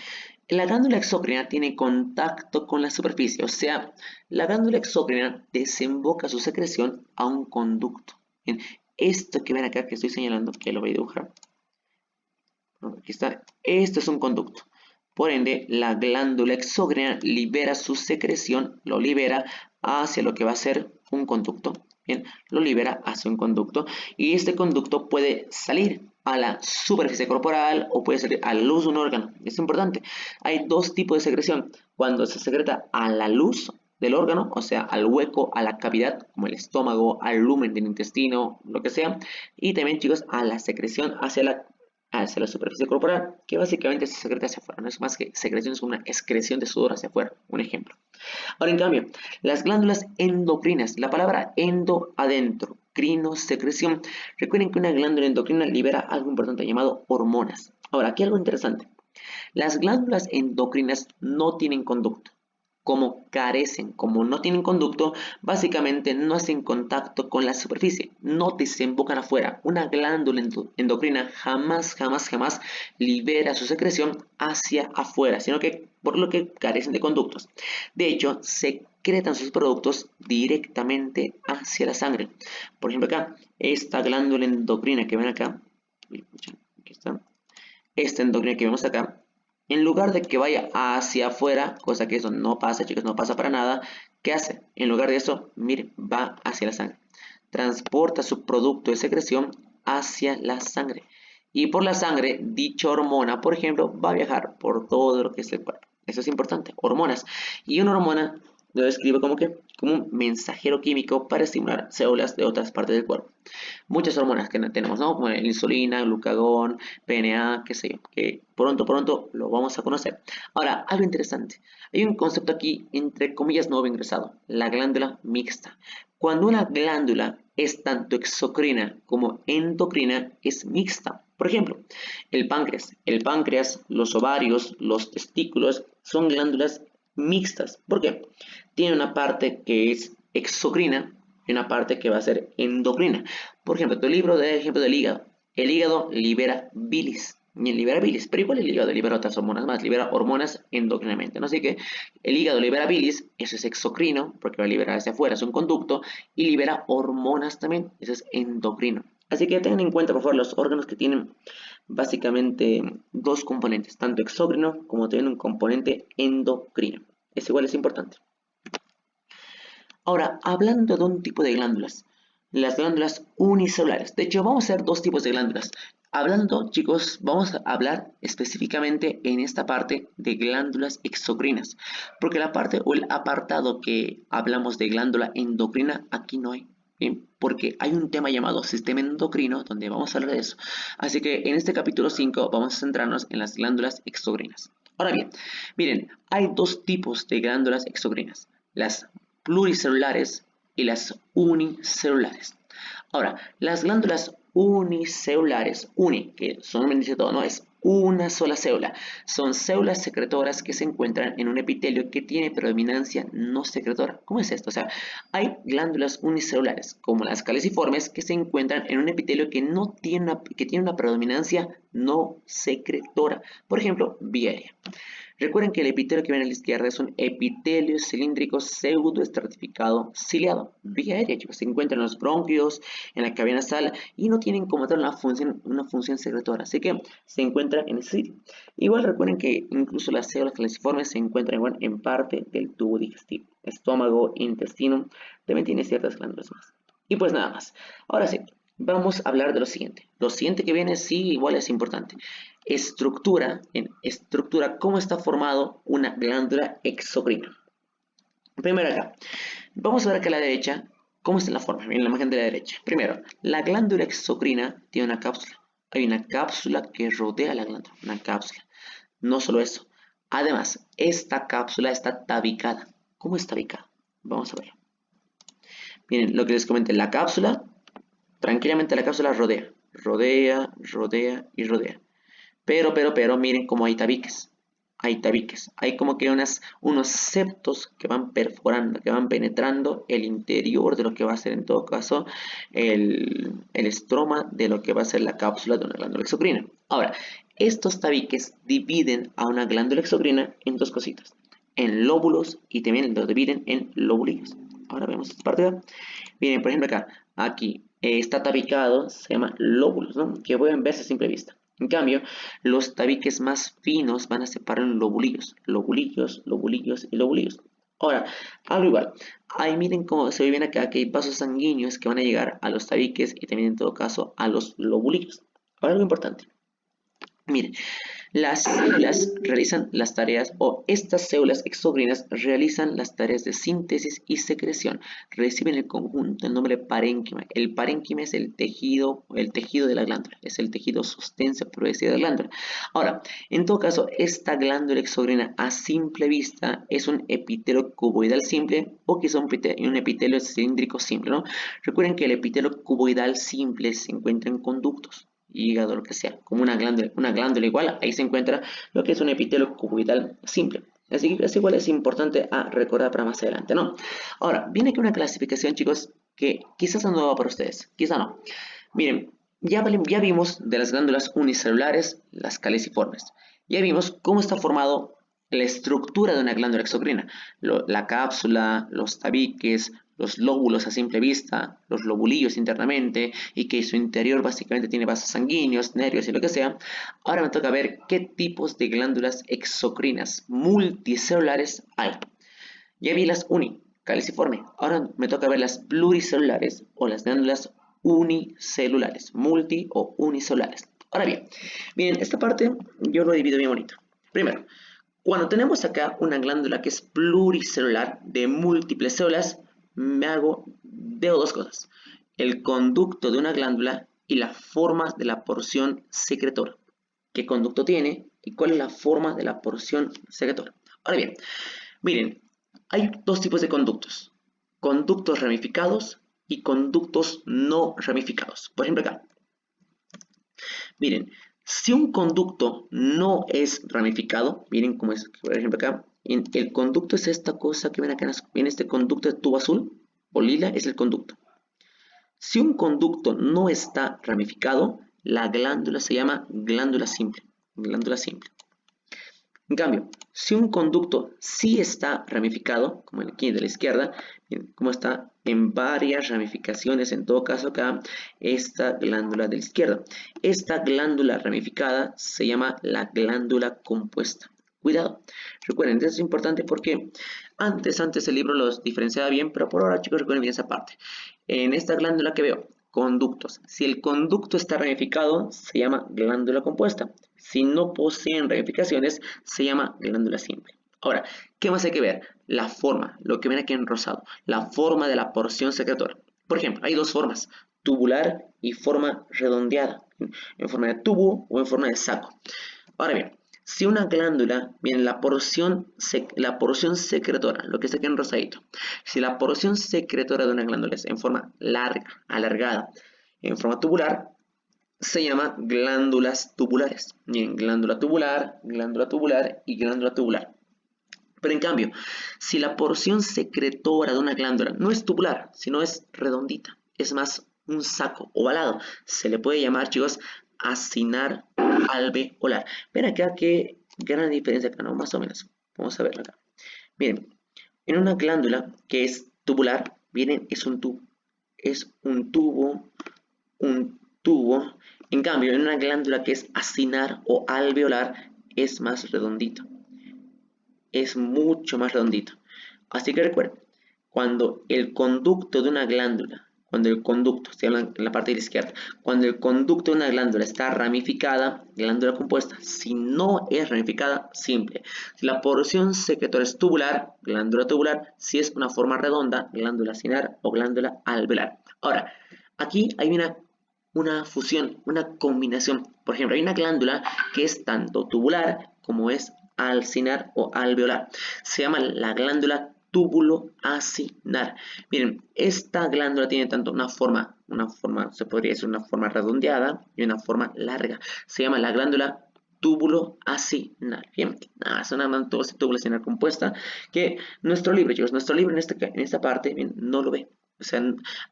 la glándula exócrina tiene contacto con la superficie, o sea, la glándula exócrina desemboca su secreción a un conducto. Bien, esto que ven acá que estoy señalando, que lo voy a dibujar, aquí está, esto es un conducto. Por ende, la glándula exócrina libera su secreción, lo libera hacia lo que va a ser un conducto. Bien, lo libera hacia un conducto y este conducto puede salir a la superficie corporal o puede salir a la luz de un órgano. Es importante. Hay dos tipos de secreción. Cuando se secreta a la luz del órgano, o sea, al hueco, a la cavidad, como el estómago, al lumen del intestino, lo que sea. Y también, chicos, a la secreción hacia la superficie corporal, que básicamente se secreta hacia afuera. No es más que secreción, es una excreción de sudor hacia afuera. Un ejemplo. Ahora, en cambio, las glándulas endocrinas, la palabra endo adentro, crino, secreción. Recuerden que una glándula endocrina libera algo importante llamado hormonas. Ahora, aquí algo interesante. Las glándulas endocrinas no tienen conducto. Como no tienen conducto, básicamente no hacen contacto con la superficie, no desembocan afuera. Una glándula endocrina jamás libera su secreción hacia afuera, sino que por lo que carecen de conductos. De hecho, secretan sus productos directamente hacia la sangre. Por ejemplo, acá, esta glándula endocrina que ven acá, aquí está, esta endocrina que vemos acá, en lugar de que vaya hacia afuera, cosa que eso no pasa, chicos, no pasa para nada, ¿qué hace? En lugar de eso, mire, va hacia la sangre. Transporta su producto de secreción hacia la sangre. Y por la sangre, dicha hormona, por ejemplo, va a viajar por todo lo que es el cuerpo. Eso es importante, hormonas. Y una hormona lo describe como un mensajero químico para estimular células de otras partes del cuerpo. Muchas hormonas que tenemos, ¿no? Como la insulina, glucagón, PNA, qué sé yo, que pronto lo vamos a conocer. Ahora, algo interesante. Hay un concepto aquí, entre comillas, nuevo ingresado, la glándula mixta. Cuando una glándula es tanto exocrina como endocrina, es mixta. Por ejemplo, el páncreas. El páncreas, los ovarios, los testículos son glándulas mixtas. ¿Por qué? Tiene una parte que es exocrina, y una parte que va a ser endocrina. Por ejemplo, tu libro de ejemplo del hígado. El hígado libera bilis. Y libera bilis, pero igual el hígado libera otras hormonas más, libera hormonas endocrinamente, ¿no? Así que el hígado libera bilis, eso es exocrino, porque va a liberar hacia afuera, es un conducto, y libera hormonas también, eso es endocrino. Así que tengan en cuenta, por favor, los órganos que tienen básicamente dos componentes, tanto exócrino como también un componente endocrino. Eso igual es importante. Ahora, hablando de un tipo de glándulas, las glándulas unicelulares. De hecho, vamos a hacer dos tipos de glándulas. Hablando, chicos, vamos a hablar específicamente en esta parte de glándulas exocrinas, porque la parte o el apartado que hablamos de glándula endocrina, aquí no hay. Bien, porque hay un tema llamado sistema endocrino donde vamos a hablar de eso. Así que en este capítulo 5 vamos a centrarnos en las glándulas exocrinas. Ahora bien, miren, hay dos tipos de glándulas exocrinas, las pluricelulares y las unicelulares. Ahora, las glándulas unicelulares, que su nombre dice todo, no es una sola célula, son células secretoras que se encuentran en un epitelio que tiene predominancia no secretora. ¿Cómo es esto? O sea, hay glándulas unicelulares, como las caliciformes, que se encuentran en un epitelio que tiene una predominancia no secretora. Por ejemplo, vía aérea. Recuerden que el epitelio que ven a la izquierda es un epitelio cilíndrico pseudoestratificado ciliado. Vía aérea, chicos, se encuentra en los bronquios, en la cavidad nasal y no tienen como tal una función secretora, así que se encuentra en ese sitio. Igual recuerden que incluso las células caliciformes se encuentran igual en parte del tubo digestivo, estómago, intestino, también tiene ciertas glándulas más. Y pues nada más. Ahora sí, vamos a hablar de lo siguiente. Lo siguiente que viene sí igual es importante. Estructura, cómo está formado una glándula exocrina. Primero acá, vamos a ver acá a la derecha cómo está la forma. Miren la imagen de la derecha. Primero, la glándula exocrina tiene una cápsula. Hay una cápsula que rodea la glándula, una cápsula. No solo eso, además, esta cápsula está tabicada. ¿Cómo está tabicada? Vamos a verlo. Miren, lo que les comenté, la cápsula, tranquilamente la cápsula rodea y rodea. Pero, miren cómo hay tabiques. Hay tabiques. Hay como que unos septos que van perforando, que van penetrando el interior de lo que va a ser en todo caso el estroma de lo que va a ser la cápsula de una glándula exocrina. Ahora, estos tabiques dividen a una glándula exocrina en dos cositas. En lóbulos y también los dividen en lobulillos. Ahora vemos esta parte. Miren, por ejemplo acá, aquí está tabicado, se llama lóbulos, ¿no? Que pueden verse a simple vista. En cambio, los tabiques más finos van a separar en lobulillos, lobulillos, lobulillos y lobulillos. Ahora, algo igual. Ahí miren cómo se ve bien acá que hay vasos sanguíneos que van a llegar a los tabiques y también en todo caso a los lobulillos. Ahora algo importante. Miren, las células realizan las tareas, o estas células exocrinas realizan las tareas de síntesis y secreción. Reciben el conjunto, el nombre parénquima. El parénquima es el tejido de la glándula, es el tejido sostén, por decir, de la glándula. Ahora, en todo caso, esta glándula exocrina a simple vista es un epitelio cuboidal simple o quizá un epitelio cilíndrico simple, ¿no? Recuerden que el epitelio cuboidal simple se encuentra en conductos, hígado, lo que sea, como una glándula igual, ahí se encuentra lo que es un epitelio cuboidal simple. Así que es igual, es importante a recordar para más adelante, ¿no? Ahora, viene aquí una clasificación, chicos, que quizás es nueva para ustedes, quizás no. Miren, ya vimos de las glándulas unicelulares, las caliciformes. Ya vimos cómo está formado la estructura de una glándula exocrina. La cápsula, los tabiques, los lóbulos a simple vista, los lobulillos internamente, y que su interior básicamente tiene vasos sanguíneos, nervios y lo que sea. Ahora me toca ver qué tipos de glándulas exocrinas multicelulares hay. Ya vi las caliciforme. Ahora me toca ver las pluricelulares o las glándulas unicelulares, multi o unicelulares. Ahora bien, miren, esta parte yo lo divido bien bonito. Primero, cuando tenemos acá una glándula que es pluricelular de múltiples células, veo dos cosas: el conducto de una glándula y la forma de la porción secretora. ¿Qué conducto tiene y cuál es la forma de la porción secretora? Ahora bien, miren, hay dos tipos de conductos: conductos ramificados y conductos no ramificados. Por ejemplo acá, miren, si un conducto no es ramificado, miren cómo es, por ejemplo acá, el conducto es esta cosa que ven acá, en este conducto de tubo azul. o lila es el conducto. Si un conducto no está ramificado, la glándula se llama glándula simple. Glándula simple. En cambio, si un conducto sí está ramificado, como aquí de la izquierda, como está en varias ramificaciones, en todo caso acá, esta glándula de la izquierda. Esta glándula ramificada se llama la glándula compuesta. Cuidado, recuerden, esto es importante porque antes el libro los diferenciaba bien, pero por ahora, chicos, recuerden bien esa parte. En esta glándula que veo, conductos. Si el conducto está ramificado, se llama glándula compuesta. Si no poseen ramificaciones, se llama glándula simple. Ahora, ¿qué más hay que ver? La forma, lo que ven aquí en rosado, la forma de la porción secretora. Por ejemplo, hay dos formas, tubular y forma redondeada, en forma de tubo o en forma de saco. Ahora bien, si una glándula, bien, la porción secretora, lo que está aquí en rosadito, si la porción secretora de una glándula es en forma larga, alargada, en forma tubular, se llama glándulas tubulares. Bien, glándula tubular y glándula tubular. Pero en cambio, si la porción secretora de una glándula no es tubular, sino es redondita, es más un saco ovalado, se le puede llamar, chicos, acinar alveolar. Ven acá qué gran diferencia acá, ¿no? Más o menos. Vamos a verlo acá. Miren, en una glándula que es tubular, miren, es un tubo. Es un tubo. En cambio, en una glándula que es acinar o alveolar, es más redondito. Es mucho más redondito. Así que recuerden, cuando el conducto de una glándula, estoy hablando en la parte de la izquierda, cuando el conducto de una glándula está ramificada, glándula compuesta. Si no es ramificada, simple. Si la porción secretora es tubular, glándula tubular. Si es una forma redonda, glándula acinar o glándula alveolar. Ahora, aquí hay una fusión, una combinación. Por ejemplo, hay una glándula que es tanto tubular como es acinar o alveolar. Se llama la glándula túbulo acinar. Miren, esta glándula tiene tanto una forma, se podría decir una forma redondeada y una forma larga. Se llama la glándula túbulo acinar. Bien, es una túbulo acinar compuesta que nuestro libro, chicos, en esta parte, bien, no lo ve. O sea,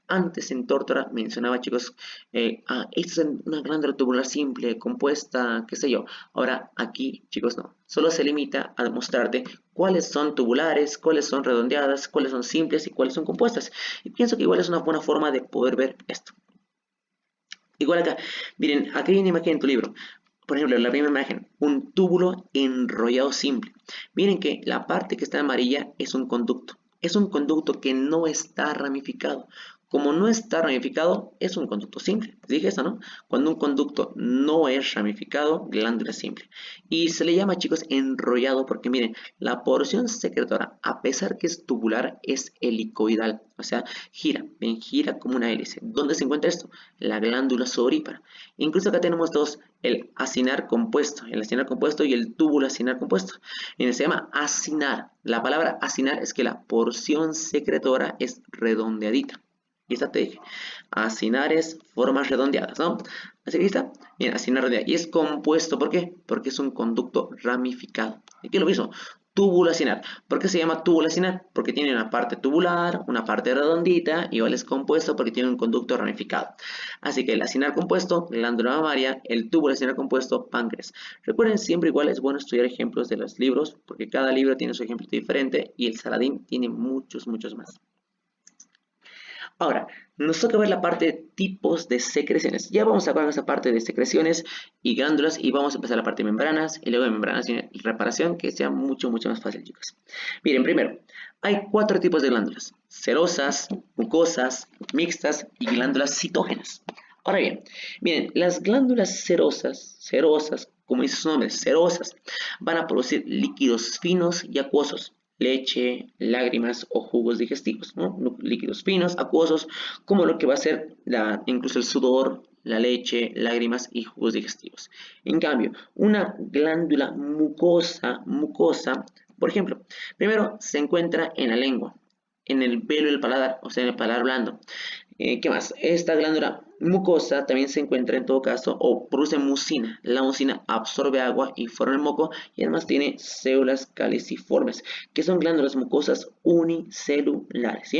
antes en Tórtora mencionaba, chicos, esta es una glándula tubular simple, compuesta, qué sé yo. Ahora aquí, chicos, no. Solo se limita a mostrarte cuáles son tubulares, cuáles son redondeadas, cuáles son simples y cuáles son compuestas. Y pienso que igual es una buena forma de poder ver esto. Igual acá, miren, aquí hay una imagen en tu libro. Por ejemplo, la primera imagen, un túbulo enrollado simple. Miren que la parte que está amarilla es un conducto. Es un conducto que no está ramificado. Como no está ramificado, es un conducto simple. Dije eso, ¿no? Cuando un conducto no es ramificado, glándula simple. Y se le llama, chicos, enrollado porque, miren, la porción secretora, a pesar que es tubular, es helicoidal. O sea, gira, bien, gira como una hélice. ¿Dónde se encuentra esto? La glándula sudorípara. Incluso acá tenemos dos, el acinar compuesto y el túbulo acinar compuesto. Miren, se llama acinar. La palabra acinar es que la porción secretora es redondeadita. Y esta te dije, acinar es formas redondeadas, ¿no? Así que está, bien, acinar redondeada. Y es compuesto, ¿por qué? Porque es un conducto ramificado. Aquí lo mismo, túbulo acinar. ¿Por qué se llama túbulo acinar? Porque tiene una parte tubular, una parte redondita, y igual es compuesto porque tiene un conducto ramificado. Así que el acinar compuesto, glándula mamaria, el túbulo acinar compuesto, páncreas. Recuerden, siempre igual es bueno estudiar ejemplos de los libros, porque cada libro tiene su ejemplo diferente, y el Saladín tiene muchos más. Ahora, nos toca ver la parte de tipos de secreciones. Ya vamos a acabar esa parte de secreciones y glándulas y vamos a empezar la parte de membranas y luego de membranas y reparación que sea mucho más fácil, chicos. Miren, primero, hay 4 tipos de glándulas: serosas, mucosas, mixtas y glándulas citógenas. Ahora bien, miren, las glándulas serosas, como dice su nombre, serosas, van a producir líquidos finos y acuosos. Leche, lágrimas o jugos digestivos, ¿no? Líquidos finos, acuosos, como lo que va a ser incluso el sudor, la leche, lágrimas y jugos digestivos. En cambio, una glándula mucosa, por ejemplo, primero se encuentra en la lengua, en el velo del paladar, o sea, en el paladar blando. ¿Qué más? Esta glándula mucosa también se encuentra en todo caso o produce mucina. La mucina absorbe agua y forma el moco y además tiene células caliciformes, que son glándulas mucosas unicelulares, ¿sí?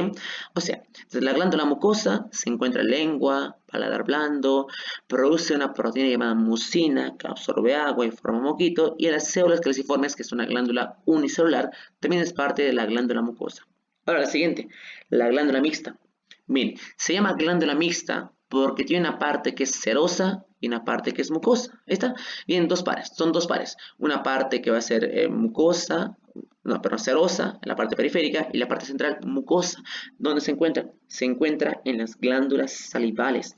O sea, entonces la glándula mucosa se encuentra en lengua, paladar blando, produce una proteína llamada mucina que absorbe agua y forma moquito, y en las células caliciformes, que es una glándula unicelular, también es parte de la glándula mucosa. Ahora la siguiente, la glándula mixta. Bien, se llama glándula mixta porque tiene una parte que es serosa y una parte que es mucosa. Ahí está. Bien, dos pares, son dos pares. Una parte que va a ser mucosa, no, perdón, serosa, en la parte periférica, y la parte central mucosa. ¿Dónde se encuentra? Se encuentra en las glándulas salivales.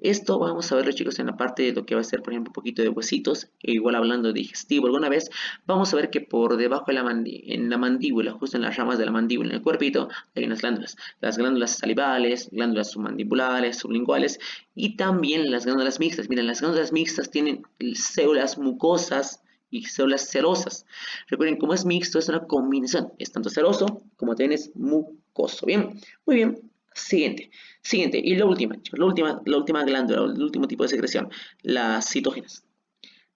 Esto vamos a verlo, chicos, en la parte de lo que va a ser, por ejemplo, un poquito de huesitos, e igual hablando de digestivo alguna vez, vamos a ver que por debajo de en la mandíbula, justo en las ramas de la mandíbula, en el cuerpito, hay unas glándulas. Las glándulas salivales, glándulas submandibulares, sublinguales, y también las glándulas mixtas. Miren, las glándulas mixtas tienen células mucosas y células serosas. Recuerden, como es mixto, es una combinación. Es tanto seroso como también es mucoso. Bien, muy bien. Siguiente, y la última glándula, el último tipo de secreción, las citógenas.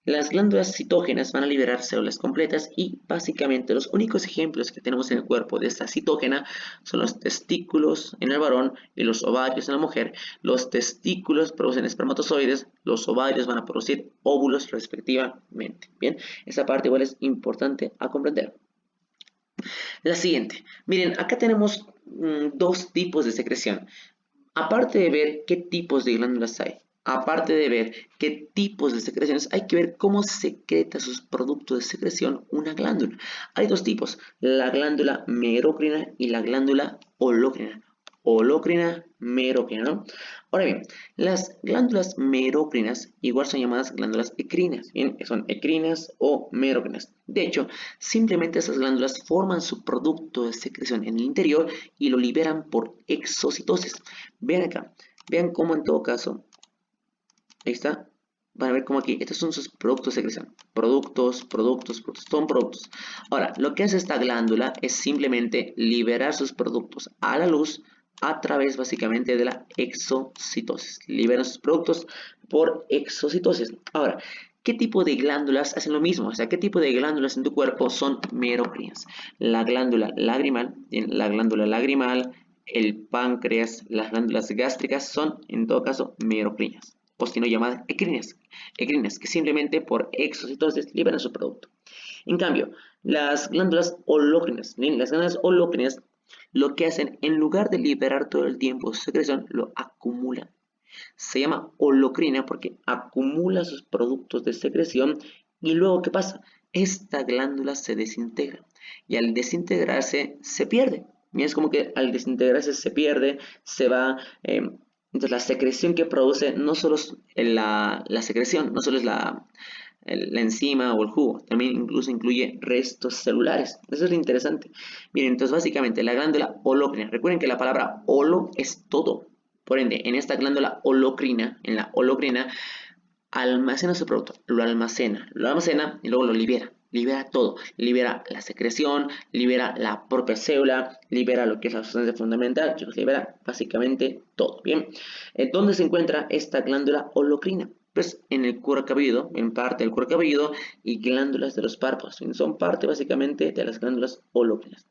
Las glándulas citógenas van a liberar células completas y básicamente los únicos ejemplos que tenemos en el cuerpo de esta citógena son los testículos en el varón y los ovarios en la mujer. Los testículos producen espermatozoides, los ovarios van a producir óvulos respectivamente. Bien, esa parte igual es importante a comprender. La siguiente, miren, acá tenemos dos tipos de secreción. Aparte de ver qué tipos de glándulas hay, aparte de ver qué tipos de secreciones, hay que ver cómo secreta sus productos de secreción una glándula. Hay dos tipos, la glándula merocrina y la glándula holocrina. Holocrina, merocrina, ¿no? Ahora bien, las glándulas merocrinas igual son llamadas glándulas ecrinas, ¿bien? Son ecrinas o merocrinas. De hecho, simplemente esas glándulas forman su producto de secreción en el interior y lo liberan por exocitosis. Vean acá, vean cómo en todo caso, ahí está, van a ver cómo aquí, estos son sus productos de secreción. Productos, son productos. Ahora, lo que hace esta glándula es simplemente liberar sus productos a la luz a través básicamente de la exocitosis. Liberan sus productos por exocitosis. Ahora, ¿qué tipo de glándulas hacen lo mismo? O sea, ¿qué tipo de glándulas en tu cuerpo son merocrinas? La glándula lagrimal, el páncreas, las glándulas gástricas son, en todo caso, merocrinas, o si no llamadas ecrinas, que simplemente por exocitosis liberan su producto. En cambio, las glándulas holócrinas, lo que hacen, en lugar de liberar todo el tiempo su secreción, lo acumulan. Se llama holocrina porque acumula sus productos de secreción y luego, ¿qué pasa? Esta glándula se desintegra y al desintegrarse se pierde. Y es como que al desintegrarse se pierde, se va. Entonces la secreción que produce no solo es la secreción, no solo es la enzima o el jugo, también incluso incluye restos celulares. Eso es lo interesante. Miren, entonces básicamente la glándula holocrina, recuerden que la palabra holo es todo. Por ende, en esta glándula holocrina, en la holocrina, almacena su producto, lo almacena y luego lo libera. Libera todo, libera la secreción, libera la propia célula, libera lo que es la sustancia fundamental, chicos, libera básicamente todo, ¿bien? ¿Dónde se encuentra esta glándula holocrina? Pues en el cuero cabelludo, en parte del cuero cabelludo y glándulas de los párpados, son parte básicamente de las glándulas holocrinas.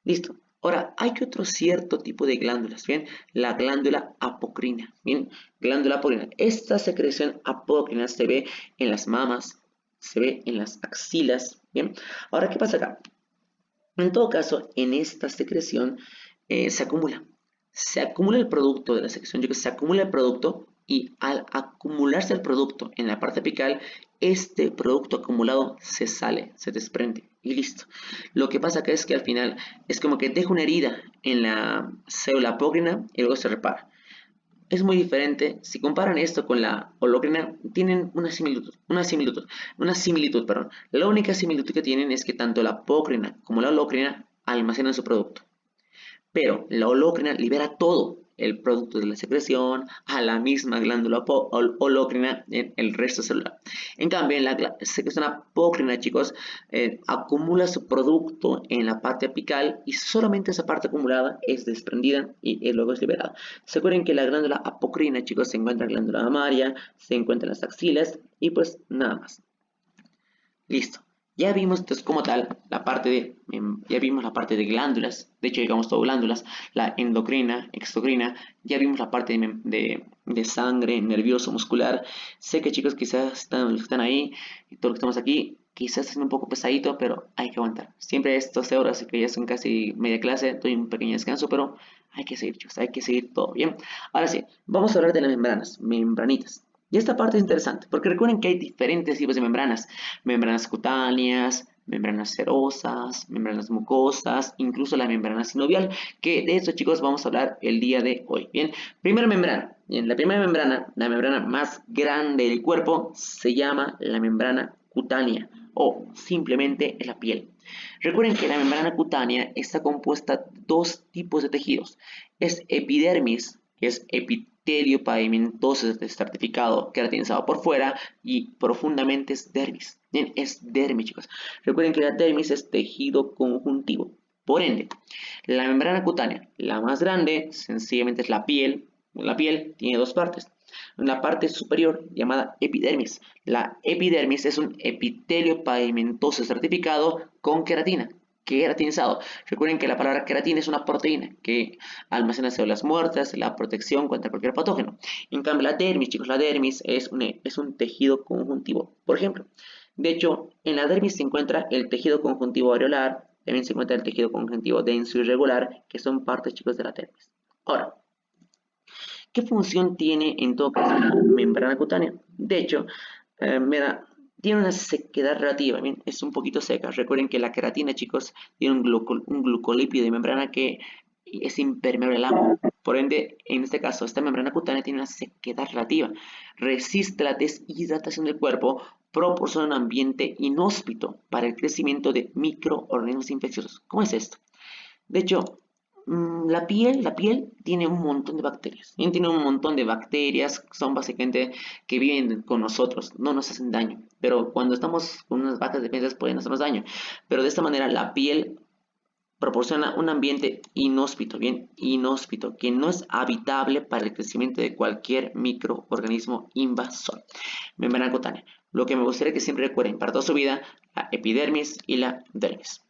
Listo. Ahora, hay otro cierto tipo de glándulas, ¿bien? La glándula apocrina, ¿bien? Glándula apocrina. Esta secreción apocrina se ve en las mamas, se ve en las axilas, ¿bien? Ahora, ¿qué pasa acá? En todo caso, en esta secreción se acumula. Se acumula el producto de la secreción, se acumula el producto y al acumularse el producto en la parte apical, este producto acumulado se sale, se desprende y listo. Lo que pasa acá es que al final es como que deja una herida en la célula apócrina y luego se repara. Es muy diferente. Si comparan esto con la holocrina, tienen una similitud, perdón. La única similitud que tienen es que tanto la apócrina como la holocrina almacenan su producto. Pero la holocrina libera todo el producto de la secreción a la misma glándula holócrina en el resto celular. En cambio, en la secreción apócrina, chicos, acumula su producto en la parte apical y solamente esa parte acumulada es desprendida y luego es liberada. Se acuerdan que la glándula apocrina, chicos, se encuentra en la glándula mamaria, se encuentra en las axilas y pues nada más. Listo. Ya vimos entonces como tal la parte de, ya vimos la parte de glándulas, de hecho digamos todo glándulas, la endocrina, exocrina, ya vimos la parte de sangre, nervioso, muscular. Sé que chicos quizás están ahí y todos los que estamos aquí, quizás es un poco pesadito, pero hay que aguantar. Siempre estas horas que ya son casi media clase, doy un pequeño descanso, pero hay que seguir chicos, hay que seguir todo bien. Ahora sí, vamos a hablar de las membranas, membranitas. Y esta parte es interesante, porque recuerden que hay diferentes tipos de membranas. Membranas cutáneas, membranas serosas, membranas mucosas, incluso la membrana sinovial, que de eso chicos vamos a hablar el día de hoy. Bien, primera membrana. Bien, la primera membrana, la membrana más grande del cuerpo, se llama la membrana cutánea o simplemente la piel. Recuerden que la membrana cutánea está compuesta de dos tipos de tejidos. Es epidermis, que es epitelio pavimentoso estratificado, queratinizado por fuera, y profundamente es dermis. Bien, es dermis, chicos. Recuerden que la dermis es tejido conjuntivo. Por ende, la membrana cutánea, la más grande, sencillamente es la piel. La piel tiene dos partes. La parte superior, llamada epidermis. La epidermis es un epitelio pavimentoso estratificado con queratina, queratinizado. Recuerden que la palabra queratina es una proteína que almacena células muertas, la protección contra cualquier patógeno. En cambio, la dermis, chicos, la dermis es un tejido conjuntivo. Por ejemplo, de hecho, en la dermis se encuentra el tejido conjuntivo areolar, también se encuentra el tejido conjuntivo denso y irregular, que son partes, chicos, de la dermis. Ahora, ¿qué función tiene en todo caso la membrana cutánea? De hecho, tiene una sequedad relativa, ¿bien? Es un poquito seca. Recuerden que la queratina, chicos, tiene un glucolípido de membrana que es impermeable al agua. Por ende, en este caso, esta membrana cutánea tiene una sequedad relativa. Resiste la deshidratación del cuerpo, proporciona un ambiente inhóspito para el crecimiento de microorganismos infecciosos. ¿Cómo es esto? De hecho, la piel tiene un montón de bacterias. Tiene un montón de bacterias, son básicamente que viven con nosotros, no nos hacen daño. Pero cuando estamos con unas bajas defensas pueden hacernos daño. Pero de esta manera la piel proporciona un ambiente inhóspito, bien, inhóspito, que no es habitable para el crecimiento de cualquier microorganismo invasor. Membrana cutánea. Lo que me gustaría que siempre recuerden para toda su vida, la epidermis y la dermis.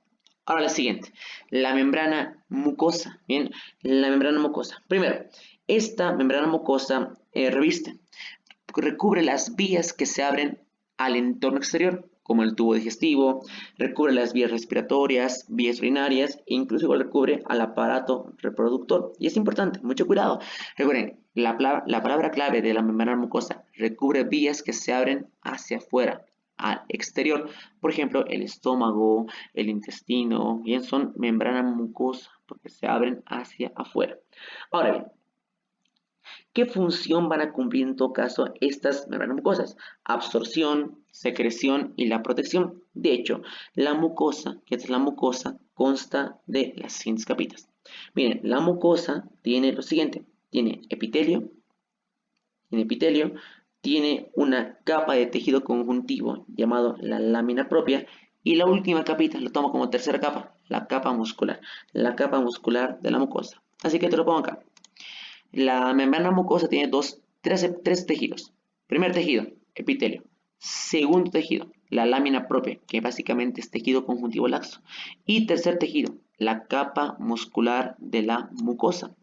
Ahora la siguiente, la membrana mucosa. Bien, la membrana mucosa. Primero, esta membrana mucosa recubre las vías que se abren al entorno exterior, como el tubo digestivo, recubre las vías respiratorias, vías urinarias e incluso igual recubre al aparato reproductor. Y es importante, mucho cuidado. Recuerden, la palabra clave de la membrana mucosa, recubre vías que se abren hacia afuera, al exterior. Por ejemplo, el estómago, el intestino, bien, son membrana mucosa porque se abren hacia afuera. Ahora bien, ¿qué función van a cumplir en todo caso estas membranas mucosas? Absorción, secreción y la protección. De hecho, la mucosa, que es la mucosa, consta de las siguientes capitas. Miren, la mucosa tiene lo siguiente, tiene epitelio, tiene una capa de tejido conjuntivo llamado la lámina propia y la última capita, lo tomo como tercera capa, la capa muscular de la mucosa. Así que te lo pongo acá. La membrana mucosa tiene tres tejidos. Primer tejido, epitelio. Segundo tejido, la lámina propia, que básicamente es tejido conjuntivo laxo. Y tercer tejido, la capa muscular de la mucosa.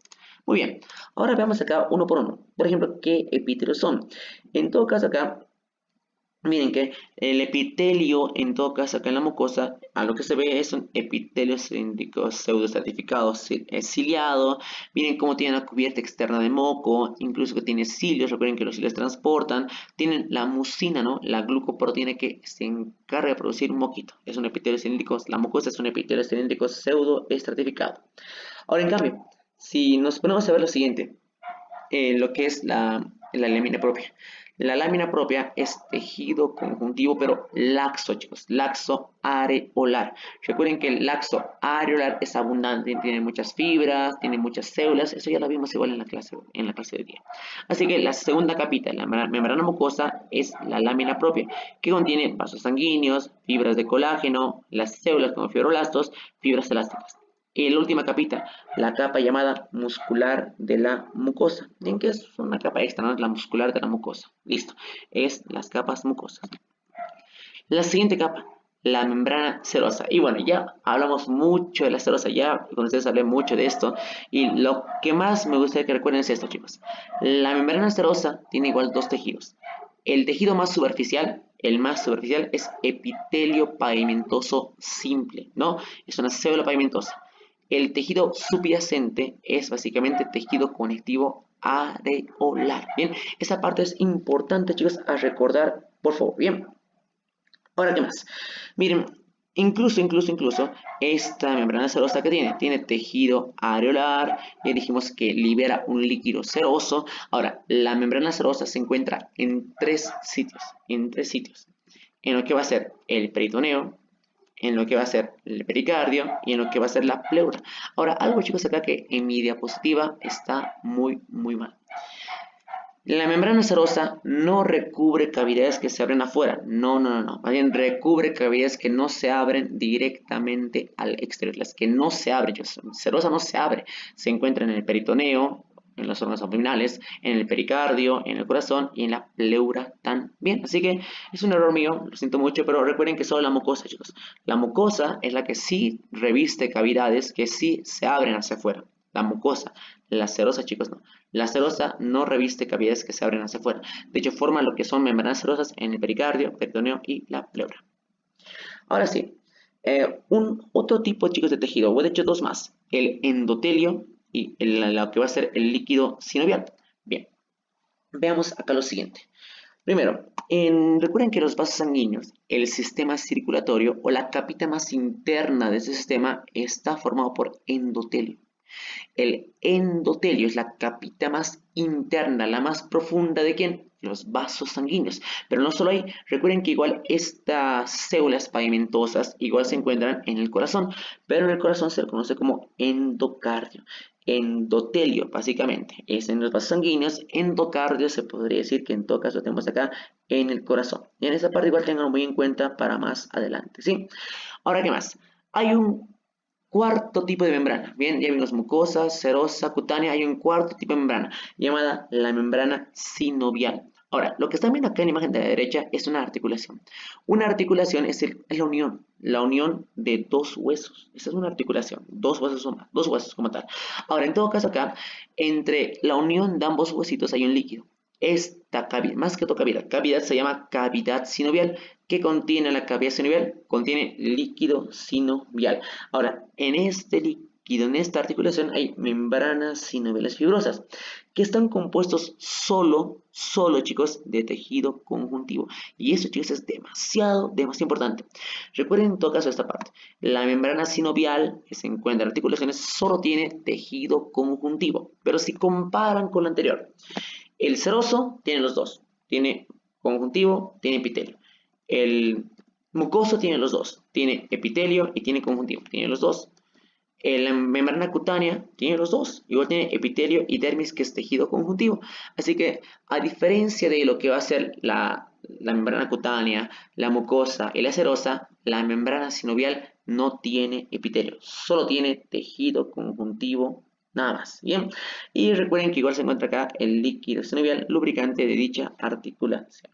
Muy bien, ahora veamos acá uno por uno. Por ejemplo, ¿qué epitelios son? En todo caso acá, miren que el epitelio, en todo caso acá en la mucosa, a lo que se ve es un epitelio cilíndrico pseudoestratificado, ciliado. Miren cómo tiene la cubierta externa de moco, incluso que tiene cilios. Recuerden que los cilios transportan. Tienen la mucina, ¿no? La glucoproteína que se encarga de producir un moquito. Es un epitelio cilíndrico, la mucosa es un epitelio cilíndrico pseudoestratificado. Ahora, en cambio, si nos ponemos a ver lo siguiente, lo que es la lámina propia. La lámina propia es tejido conjuntivo, pero laxo, chicos, laxo areolar. Recuerden que el laxo areolar es abundante, tiene muchas fibras, tiene muchas células, eso ya lo vimos igual en la clase de día. Así que la segunda capita, la membrana mucosa, es la lámina propia, que contiene vasos sanguíneos, fibras de colágeno, las células como fibroblastos, fibras elásticas. Y la última capita, la capa llamada muscular de la mucosa. Bien que es una capa extra, ¿no? La muscular de la mucosa. Listo. Es las capas mucosas. La siguiente capa, la membrana serosa. Y bueno, ya hablamos mucho de la serosa, ya con ustedes hablé mucho de esto. Y lo que más me gustaría que recuerden es esto, chicos. La membrana serosa tiene igual dos tejidos. El tejido más superficial, el más superficial, es epitelio pavimentoso simple, ¿no? Es una célula pavimentosa. El tejido subyacente es básicamente tejido conectivo areolar. Bien, esa parte es importante, chicos, a recordar, por favor. Bien, ahora, ¿qué más? Miren, incluso, esta membrana serosa que tiene tejido areolar, ya dijimos que libera un líquido seroso. Ahora, la membrana serosa se encuentra en tres sitios, en lo que va a ser el peritoneo, en lo que va a ser el pericardio y en lo que va a ser la pleura. Ahora, algo, chicos, acá que en mi diapositiva está muy mal. La membrana serosa no recubre cavidades que se abren afuera, no, más bien recubre cavidades que no se abren directamente al exterior, las que no se abren, serosa no se abre, se encuentra en el peritoneo, en los órganos abdominales, en el pericardio, en el corazón y en la pleura también. Así que es un error mío, lo siento mucho, pero recuerden que solo la mucosa, chicos. La mucosa es la que sí reviste cavidades que sí se abren hacia afuera. La mucosa, la serosa, chicos, no. La serosa no reviste cavidades que se abren hacia afuera. De hecho, forma lo que son membranas serosas en el pericardio, peritoneo y la pleura. Ahora sí, un otro tipo, chicos, de tejido, o de hecho dos más, el endotelio y lo que va a ser el líquido sinovial. Bien, veamos acá lo siguiente. Primero, recuerden que los vasos sanguíneos, el sistema circulatorio o la capita más interna de ese sistema está formado por endotelio. El endotelio es la capita más interna, la más profunda de ¿quién? Los vasos sanguíneos. Pero no solo ahí, recuerden que igual estas células pavimentosas igual se encuentran en el corazón, pero en el corazón se le conoce como endocardio. Endotelio, básicamente, es en los vasos sanguíneos. Endocardio se podría decir que en todo caso tenemos acá en el corazón. Y en esa parte igual tenganlo muy en cuenta para más adelante, ¿sí? Ahora, ¿qué más? Hay un cuarto tipo de membrana. Bien, ya vimos mucosa, serosa, cutánea. Hay un cuarto tipo de membrana llamada la membrana sinovial. Ahora, lo que están viendo acá en la imagen de la derecha es una articulación. Una articulación es la unión de dos huesos. Esa es una articulación, dos huesos como tal. Ahora, en todo caso acá, entre la unión de ambos huesitos hay un líquido. Esta cavidad, más que otra cavidad se llama cavidad sinovial. ¿Qué contiene la cavidad sinovial? Contiene líquido sinovial. Ahora, en este líquido, en esta articulación, hay membranas sinoviales fibrosas, que están compuestos solo, chicos, de tejido conjuntivo. Y eso, chicos, es demasiado importante. Recuerden en todo caso esta parte. La membrana sinovial, que se encuentra en articulaciones, solo tiene tejido conjuntivo. Pero si comparan con lo anterior, el seroso tiene los dos. Tiene conjuntivo, tiene epitelio. El mucoso tiene los dos. Tiene epitelio y tiene conjuntivo. Tiene los dos. La membrana cutánea tiene los dos. Igual tiene epitelio y dermis, que es tejido conjuntivo. Así que, a diferencia de lo que va a ser la membrana cutánea, la mucosa y la serosa, la membrana sinovial no tiene epitelio. Solo tiene tejido conjuntivo. Nada más, ¿bien? Y recuerden que igual se encuentra acá el líquido sinovial lubricante de dicha articulación.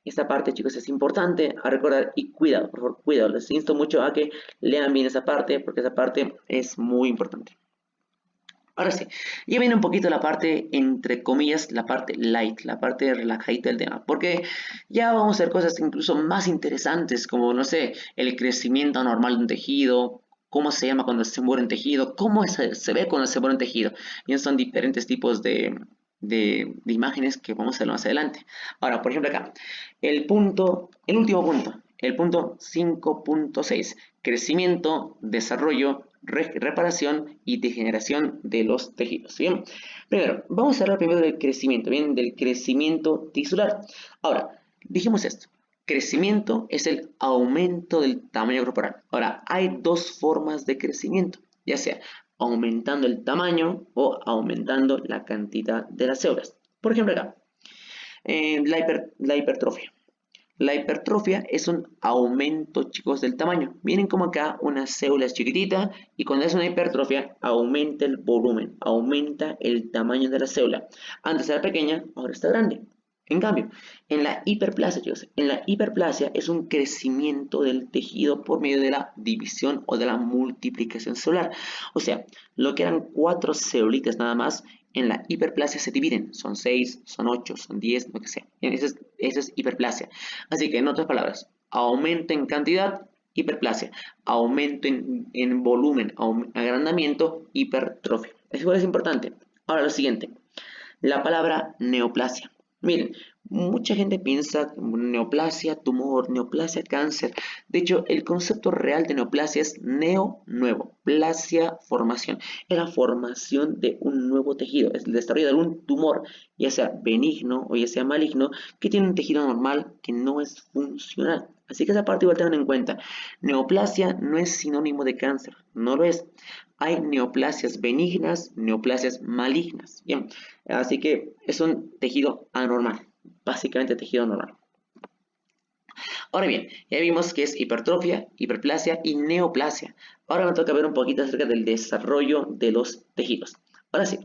Esta parte, chicos, es importante a recordar y cuidado, por favor, cuidado. Les insto mucho a que lean bien esa parte porque esa parte es muy importante. Ahora sí, ya viene un poquito la parte, entre comillas, la parte light, la parte relajadita del tema, porque ya vamos a hacer cosas incluso más interesantes, como, no sé, el crecimiento normal de un tejido, cómo se llama cuando se muere un tejido, cómo se ve cuando se muere un tejido. Y son diferentes tipos de imágenes que vamos a ver más adelante. Ahora, por ejemplo acá, el último punto, el punto 5.6, crecimiento, desarrollo, reparación y degeneración de los tejidos. Bien, primero, vamos a hablar primero del crecimiento, bien, del crecimiento tisular. Ahora, dijimos esto. Crecimiento es el aumento del tamaño corporal. Ahora, hay dos formas de crecimiento, ya sea aumentando el tamaño o aumentando la cantidad de las células. Por ejemplo, acá, la hipertrofia. La hipertrofia es un aumento, chicos, del tamaño. Miren como acá una célula es chiquitita y cuando es una hipertrofia aumenta el volumen, aumenta el tamaño de la célula. Antes era pequeña, ahora está grande. En cambio, en la hiperplasia, chicos, en la hiperplasia es un crecimiento del tejido por medio de la división o de la multiplicación celular. O sea, lo que eran 4 celulitas nada más, en la hiperplasia se dividen. Son 6, son 8, son 10, lo que sea. Esa es hiperplasia. Así que en otras palabras, aumento en cantidad, hiperplasia. Aumento en volumen, agrandamiento, hipertrofia. Eso es importante. Ahora lo siguiente, la palabra neoplasia. Miren, mucha gente piensa neoplasia, tumor, neoplasia, cáncer. De hecho, el concepto real de neoplasia es nuevo, plasia, formación. Es la formación de un nuevo tejido, es el desarrollo de algún tumor, ya sea benigno o ya sea maligno, que tiene un tejido normal que no es funcional. Así que esa parte igual tengan en cuenta. Neoplasia no es sinónimo de cáncer, no lo es. Hay neoplasias benignas, neoplasias malignas. Bien, así que es un tejido anormal, básicamente tejido normal. Ahora bien, ya vimos que es hipertrofia, hiperplasia y neoplasia. Ahora me toca ver un poquito acerca del desarrollo de los tejidos. Ahora sí,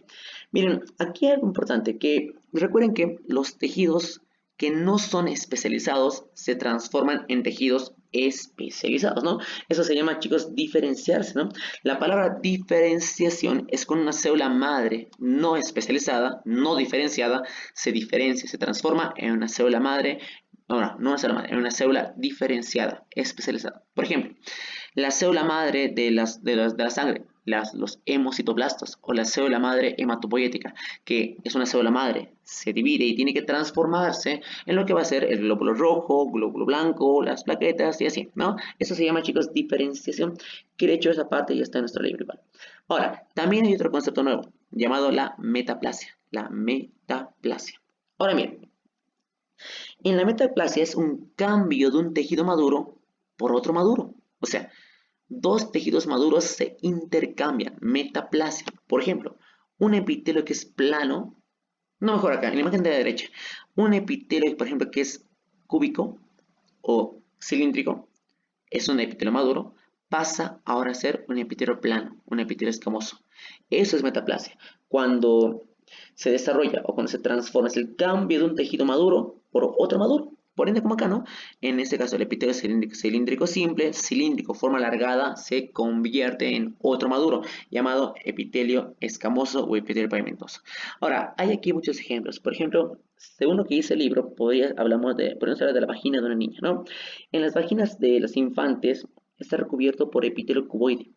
miren, aquí hay algo importante, que recuerden que los tejidos que no son especializados se transforman en tejidos especializados, ¿no? Eso se llama, chicos, diferenciarse, ¿no? La palabra diferenciación es con una célula madre no especializada, no diferenciada, se diferencia, se transforma en una célula madre, no una célula madre, en una célula diferenciada, especializada. Por ejemplo, la célula madre de la sangre, los hemocitoplastos o la célula madre hematopoyética, que es una célula madre, se divide y tiene que transformarse en lo que va a ser el glóbulo rojo, glóbulo blanco, las plaquetas y así, ¿no? Eso se llama, chicos, diferenciación, que de hecho esa parte ya está en nuestro libro igual. Ahora, también hay otro concepto nuevo, llamado la metaplasia, Ahora bien, en la metaplasia es un cambio de un tejido maduro por otro maduro. O sea, dos tejidos maduros se intercambian, metaplasia. Por ejemplo, un epitelio que es plano, no mejor acá, en la imagen de la derecha, un epitelio, por ejemplo, que es cúbico o cilíndrico, es un epitelio maduro, pasa ahora a ser un epitelio plano, un epitelio escamoso. Eso es metaplasia. Cuando se desarrolla o cuando se transforma, es el cambio de un tejido maduro por otro maduro. Por ende, como acá, ¿no? En este caso, el epitelio cilíndrico simple, cilíndrico, forma alargada, se convierte en otro maduro, llamado epitelio escamoso o epitelio pavimentoso. Ahora, hay aquí muchos ejemplos. Por ejemplo, según lo que dice el libro, podríamos hablar de la vagina de una niña, ¿no? En las vaginas de los infantes está recubierto por epitelio cuboide.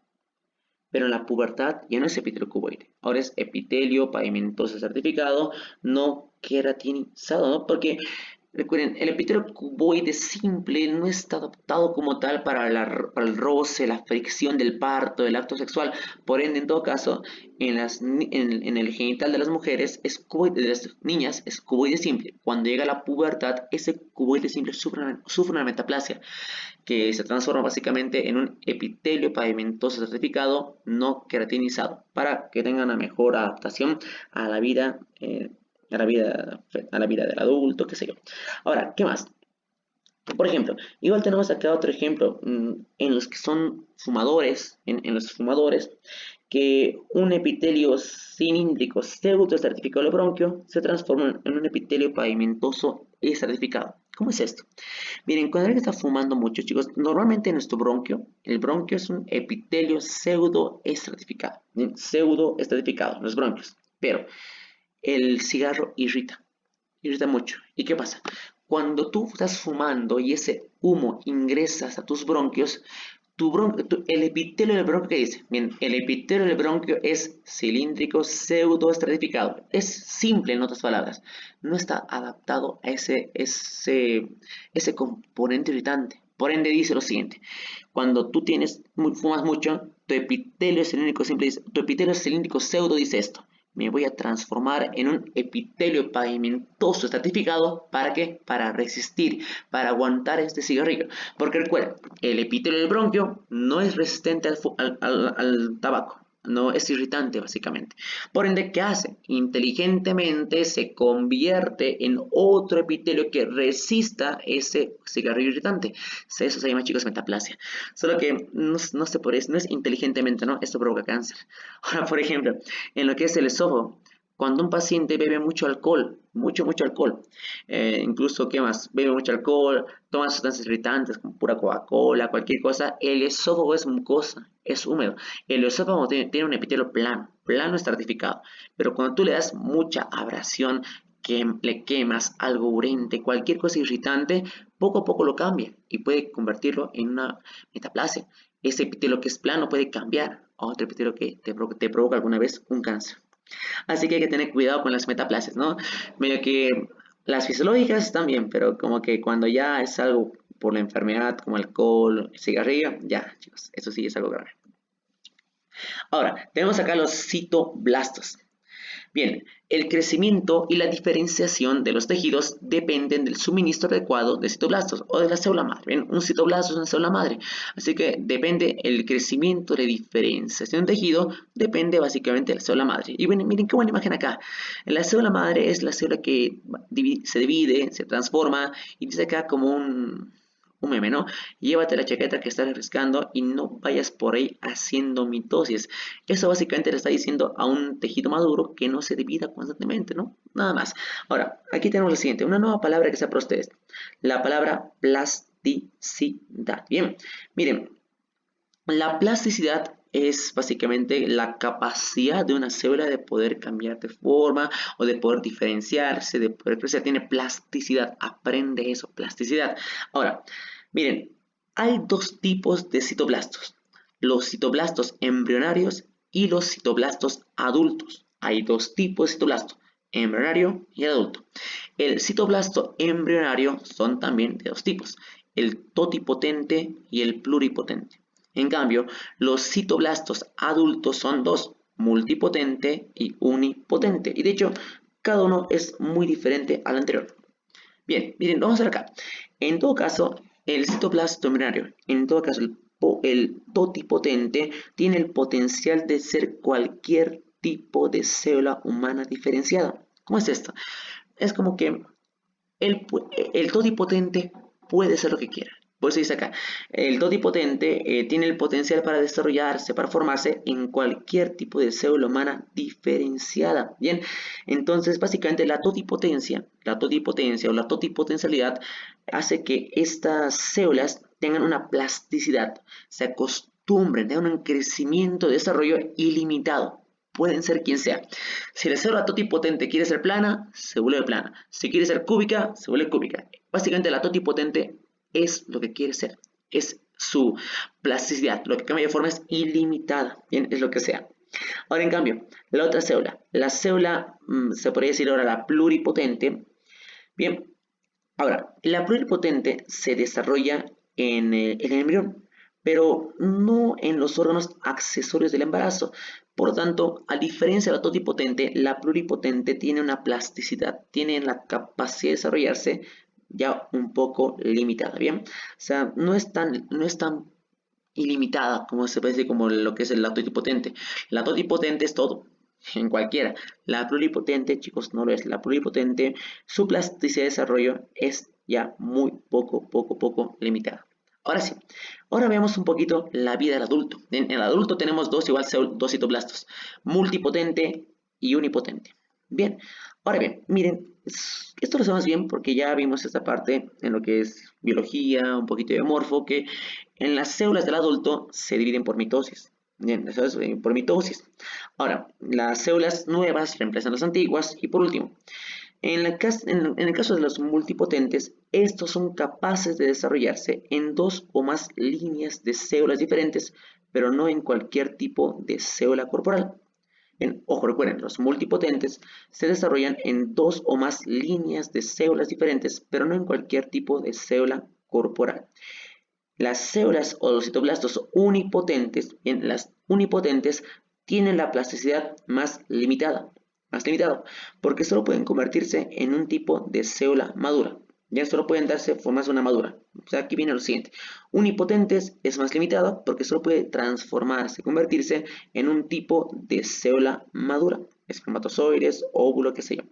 Pero en la pubertad ya no es epitelio cuboide, ahora es epitelio pavimentoso certificado, no queratinizado, ¿no? Porque recuerden, el epitelio cuboide simple no está adaptado como tal para el roce, la fricción del parto, del acto sexual. Por ende, en todo caso, en el genital de las mujeres, de las niñas, es cuboide simple. Cuando llega la pubertad, ese cuboide simple sufre una metaplasia, que se transforma básicamente en un epitelio pavimentoso certificado no queratinizado, para que tengan una mejor adaptación a la vida, a la vida del adulto, qué sé yo. Ahora, ¿qué más? Por ejemplo, igual tenemos acá otro ejemplo en los que son fumadores, en los fumadores, que un epitelio cilíndrico pseudo certificado de bronquio se transforma en un epitelio pavimentoso estratificado. ¿Cómo es esto? Miren, cuando alguien está fumando mucho, chicos, normalmente nuestro bronquio, el bronquio es un epitelio pseudo estratificado, los bronquios, pero el cigarro irrita mucho. ¿Y qué pasa? Cuando tú estás fumando y ese humo ingresa a tus bronquios, el epitelio del bronquio, ¿qué dice? Bien, el epitelio del bronquio es cilíndrico pseudo estratificado. Es simple, en otras palabras. No está adaptado a ese componente irritante. Por ende dice lo siguiente, cuando tú fumas mucho, tu epitelio cilíndrico simple dice, tu epitelio cilíndrico pseudo dice esto, me voy a transformar en un epitelio pavimentoso estratificado, ¿para qué? Para resistir, para aguantar este cigarrillo. Porque recuerda, el epitelio del bronquio no es resistente al tabaco. No es irritante, básicamente. Por ende, ¿qué hace? Inteligentemente se convierte en otro epitelio que resista ese cigarrillo irritante. Eso se llama, chicos, metaplasia. Solo que no se por eso, no es inteligentemente, ¿no? Esto provoca cáncer. Ahora, por ejemplo, en lo que es el esófago, cuando un paciente bebe mucho alcohol, mucho alcohol, incluso, ¿qué más? Bebe mucho alcohol, toma sustancias irritantes como pura Coca-Cola, cualquier cosa, el esófago es mucosa, es húmedo. El esófago tiene un epitelio plano estratificado, pero cuando tú le das mucha abrasión, que le quemas algo urente, cualquier cosa irritante, poco a poco lo cambia y puede convertirlo en una metaplasia. Ese epitelio que es plano puede cambiar a otro epitelio que te provoca alguna vez un cáncer. Así que hay que tener cuidado con las metaplasias, ¿no? Medio que las fisiológicas están bien, pero como que cuando ya es algo por la enfermedad, como alcohol, cigarrillo, ya, chicos, eso sí es algo grave. Ahora, tenemos acá los citoblastos. Bien, el crecimiento y la diferenciación de los tejidos dependen del suministro adecuado de citoblastos o de la célula madre. Bien, un citoblasto es una célula madre, así que depende el crecimiento, la diferenciación de tejido, depende básicamente de la célula madre. Y bueno, miren qué buena imagen acá. La célula madre es la célula que se divide, se transforma y dice acá como un meme, ¿no? Llévate la chaqueta que estás refrescando y no vayas por ahí haciendo mitosis. Eso básicamente le está diciendo a un tejido maduro que no se divida constantemente, ¿no? Nada más. Ahora, aquí tenemos lo siguiente, una nueva palabra que sea para ustedes. La palabra plasticidad. Bien, miren, la plasticidad es básicamente la capacidad de una célula de poder cambiar de forma o de poder diferenciarse, de poder crecer. Tiene plasticidad, aprende eso, plasticidad. Ahora, miren, hay dos tipos de citoblastos, los citoblastos embrionarios y los citoblastos adultos. Hay dos tipos de citoblasto, embrionario y adulto. El citoblasto embrionario son también de dos tipos, el totipotente y el pluripotente. En cambio, los citoblastos adultos son dos, multipotente y unipotente. Y de hecho, cada uno es muy diferente al anterior. Bien, miren, vamos a ver acá. En todo caso, el citoblasto embrionario, en todo caso, el totipotente tiene el potencial de ser cualquier tipo de célula humana diferenciada. ¿Cómo es esto? Es como que el totipotente puede ser lo que quiera. Por eso dice acá, el totipotente tiene el potencial para desarrollarse, para formarse en cualquier tipo de célula humana diferenciada. Bien, entonces básicamente la totipotencia o la totipotencialidad hace que estas células tengan una plasticidad, se acostumbren, tengan un crecimiento, desarrollo ilimitado. Pueden ser quien sea. Si la célula totipotente quiere ser plana, se vuelve plana. Si quiere ser cúbica, se vuelve cúbica. Básicamente la totipotente es lo que quiere ser. Es su plasticidad. Lo que cambia de forma es ilimitada. Bien, es lo que sea. Ahora, en cambio, la otra célula. La célula, se podría decir ahora la pluripotente. Bien, ahora, la pluripotente se desarrolla en el embrión, pero no en los órganos accesorios del embarazo. Por lo tanto, a diferencia de la totipotente, la pluripotente tiene una plasticidad, tiene la capacidad de desarrollarse ya un poco limitada, ¿bien? O sea, no es tan ilimitada como se puede decir como lo que es la totipotente. La totipotente es todo, en cualquiera. La pluripotente, chicos, no lo es. La pluripotente, su plasticidad de desarrollo es ya muy poco limitada. Ahora sí, ahora veamos un poquito la vida del adulto. En el adulto tenemos dos citoblastos, multipotente y unipotente. Bien, ahora bien, miren, esto lo sabemos bien porque ya vimos esta parte en lo que es biología, un poquito de morfo, que en las células del adulto se dividen por mitosis. Bien, eso es por mitosis. Ahora, las células nuevas reemplazan las antiguas y por último, en el caso de los multipotentes, estos son capaces de desarrollarse en dos o más líneas de células diferentes, pero no en cualquier tipo de célula corporal. Bien, ojo, recuerden, los multipotentes se desarrollan en dos o más líneas de células diferentes, pero no en cualquier tipo de célula corporal. Las células o los citoblastos unipotentes, bien, las unipotentes tienen la plasticidad más limitado, porque solo pueden convertirse en un tipo de célula madura. Ya solo pueden formarse una madura. O sea, aquí viene lo siguiente. Unipotentes es más limitado porque solo puede transformarse, convertirse en un tipo de célula madura. Espermatozoides, óvulo, qué sé yo.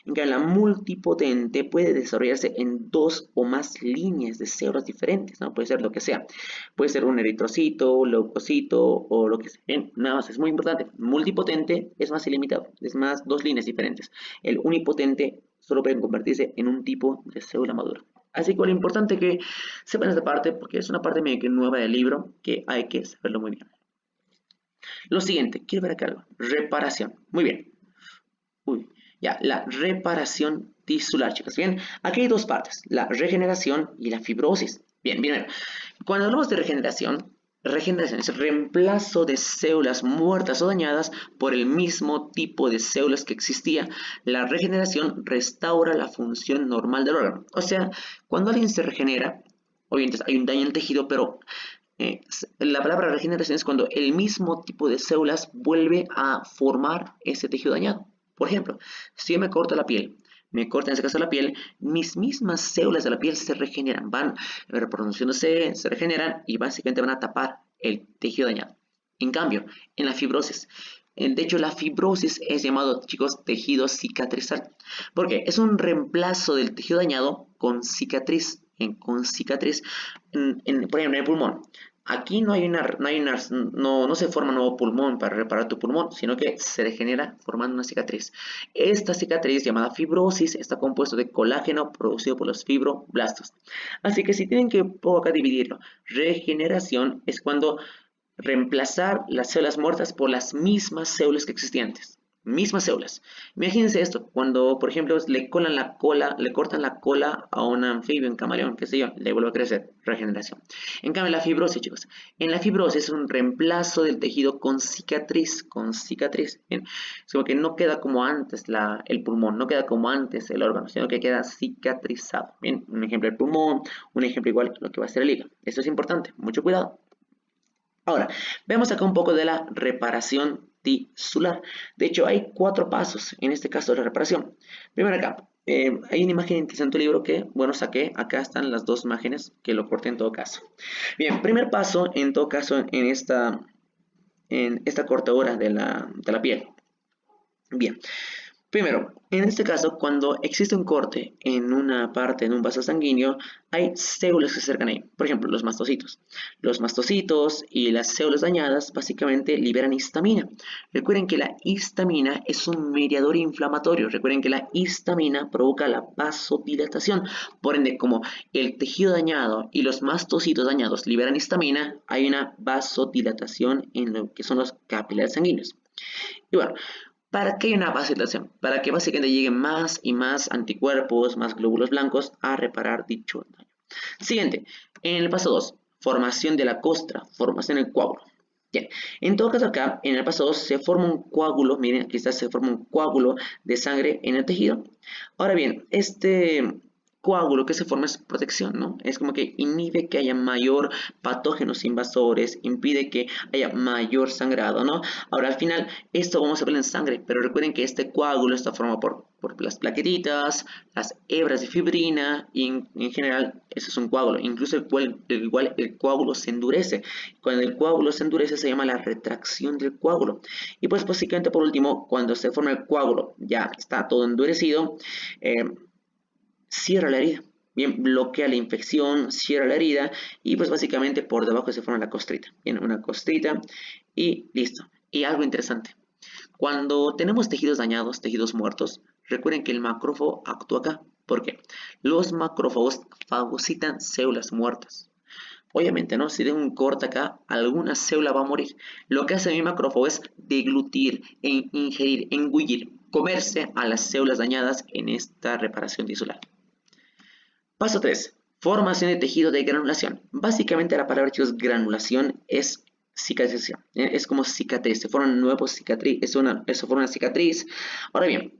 En cambio, la multipotente puede desarrollarse en dos o más líneas de células diferentes, ¿no? Puede ser lo que sea. Puede ser un eritrocito, leucocito o lo que sea. Bien, nada más, es muy importante. Multipotente es más ilimitado, es más dos líneas diferentes. El unipotente solo pueden convertirse en un tipo de célula madura. Así que lo importante que sepan esta parte, porque es una parte medio que nueva del libro, que hay que saberlo muy bien. Lo siguiente, quiero ver acá algo. Reparación. Muy bien. Uy, ya, la reparación tisular, chicos. Bien, aquí hay dos partes, la regeneración y la fibrosis. Bien, bien. Cuando hablamos de regeneración, regeneración es el reemplazo de células muertas o dañadas por el mismo tipo de células que existía. La regeneración restaura la función normal del órgano. O sea, cuando alguien se regenera, obviamente hay un daño en el tejido, pero la palabra regeneración es cuando el mismo tipo de células vuelve a formar ese tejido dañado. Por ejemplo, si yo me corto la piel, me cortan en este caso la piel, mis mismas células de la piel se regeneran, van reproduciéndose, se regeneran y básicamente van a tapar el tejido dañado. En cambio, en la fibrosis, de hecho la fibrosis es llamado, chicos, tejido cicatrizal, porque es un reemplazo del tejido dañado con cicatriz, por ejemplo, en el pulmón. Aquí no se forma un nuevo pulmón para reparar tu pulmón, sino que se degenera formando una cicatriz. Esta cicatriz, llamada fibrosis, está compuesto de colágeno producido por los fibroblastos. Así que si tienen que poco acá dividirlo, regeneración es cuando reemplazar las células muertas por las mismas células que existían antes. Mismas células. Imagínense esto, cuando por ejemplo le cortan la cola a un anfibio, un camaleón, qué sé yo, le vuelve a crecer, regeneración. En cambio la fibrosis, chicos, en la fibrosis es un reemplazo del tejido con cicatriz, Bien, es como que no queda como antes el pulmón, no queda como antes el órgano, sino que queda cicatrizado. Bien, un ejemplo el pulmón, un ejemplo igual lo que va a ser el hígado. Esto es importante, mucho cuidado. Ahora, vemos acá un poco de la reparación tisular. De hecho, hay 4 pasos en este caso de la reparación. Primero acá, hay una imagen interesante en tu libro que, bueno, saqué. Acá están las 2 imágenes que lo corté en todo caso. Bien, primer paso, en todo caso, en esta cortadura de la piel. Bien, primero, en este caso, cuando existe un corte en una parte, en un vaso sanguíneo, hay células que se acercan ahí. Por ejemplo, los mastocitos. Los mastocitos y las células dañadas básicamente liberan histamina. Recuerden que la histamina es un mediador inflamatorio. Recuerden que la histamina provoca la vasodilatación. Por ende, como el tejido dañado y los mastocitos dañados liberan histamina, hay una vasodilatación en lo que son los capilares sanguíneos. Y bueno, ¿para qué hay una vasodilatación? Para que básicamente lleguen más y más anticuerpos, más glóbulos blancos a reparar dicho daño. Siguiente, en el paso 2, formación de la costra, formación del coágulo. Bien, en todo caso acá, en el paso 2 se forma un coágulo, miren, aquí está, se forma un coágulo de sangre en el tejido. Ahora bien, este coágulo que se forma es protección, ¿no? Es como que inhibe que haya mayor patógenos invasores, impide que haya mayor sangrado, ¿no? Ahora, al final, esto vamos a verlo en sangre, pero recuerden que este coágulo está formado por las plaquetitas, las hebras de fibrina, y en general, eso es un coágulo. Incluso el coágulo se endurece. Cuando el coágulo se endurece, se llama la retracción del coágulo. Y pues, básicamente, por último, cuando se forma el coágulo, ya está todo endurecido, cierra la herida. Bien, bloquea la infección, cierra la herida y pues básicamente por debajo se forma la costrita. Bien, una costrita y listo. Y algo interesante. Cuando tenemos tejidos dañados, tejidos muertos, recuerden que el macrófago actúa acá. ¿Por qué? Los macrófagos fagocitan células muertas. Obviamente, ¿no? Si tengo un corte acá, alguna célula va a morir. Lo que hace mi macrófago es deglutir, ingerir, engullir, comerse a las células dañadas en esta reparación tisular. Paso 3. Formación de tejido de granulación. Básicamente la palabra, chicos, granulación es cicatrización. Es como cicatriz. Se forma un nuevo cicatriz. Eso forma una cicatriz. Ahora bien,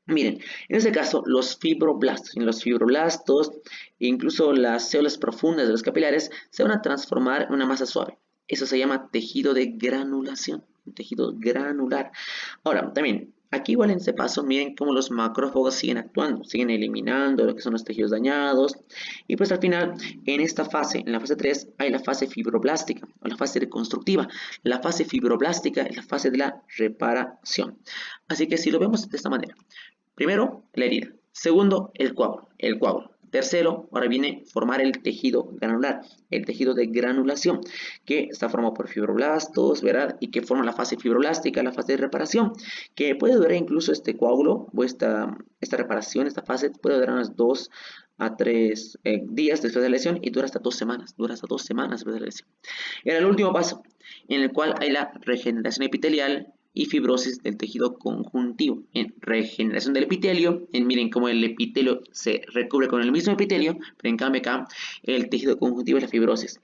Miren, en este caso, los fibroblastos, incluso las células profundas de los capilares, se van a transformar en una masa suave. Eso se llama tejido de granulación, un tejido granular. Ahora, también, aquí igual en este paso, miren cómo los macrófagos siguen actuando, siguen eliminando lo que son los tejidos dañados. Y pues al final, en esta fase, en la fase 3, hay la fase fibroblástica o la fase reconstructiva. La fase fibroblástica es la fase de la reparación. Así que si lo vemos de esta manera, primero, la herida. Segundo, el coágulo. Tercero, ahora viene formar el tejido granular, el tejido de granulación, que está formado por fibroblastos, ¿verdad? Y que forma la fase fibroblástica, la fase de reparación, que puede durar incluso este coágulo o esta reparación, esta fase puede durar unos 2 a 3 días después de la lesión y dura hasta 2 semanas, después de la lesión. Y ahora el último paso, en el cual hay la regeneración epitelial y fibrosis del tejido conjuntivo. En regeneración del epitelio, miren cómo el epitelio se recubre con el mismo epitelio, pero en cambio acá el tejido conjuntivo es la fibrosis.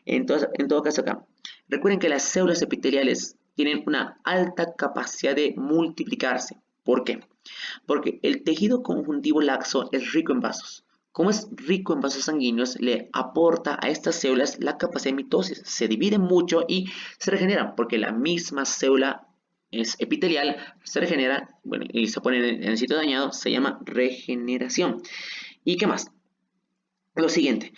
Entonces, en todo caso acá, recuerden que las células epiteliales tienen una alta capacidad de multiplicarse. ¿Por qué? Porque el tejido conjuntivo laxo es rico en vasos. Como es rico en vasos sanguíneos, le aporta a estas células la capacidad de mitosis. Se dividen mucho y se regeneran porque la misma célula es epitelial, se regenera, bueno, y se pone en el sitio dañado, se llama regeneración. ¿Y qué más? Lo siguiente,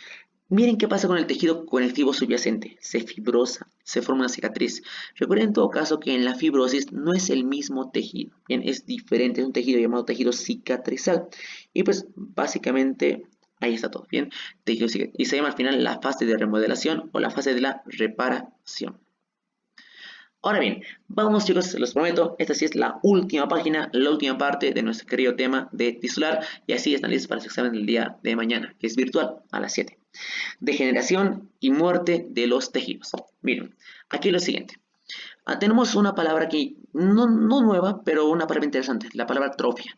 miren qué pasa con el tejido conectivo subyacente, se fibrosa, se forma una cicatriz. Recuerden en todo caso que en la fibrosis no es el mismo tejido, bien, es diferente, es un tejido llamado tejido cicatrizal. Y pues básicamente ahí está todo, bien, tejido cicatrizal. Y se llama al final la fase de remodelación o la fase de la reparación. Ahora bien, vamos chicos, los prometo, esta sí es la última página, la última parte de nuestro querido tema de titular y así están listos para su examen del día de mañana, que es virtual a las 7. Degeneración y muerte de los tejidos. Miren, aquí lo siguiente. Tenemos una palabra aquí, no nueva, pero una palabra interesante, la palabra atrofia.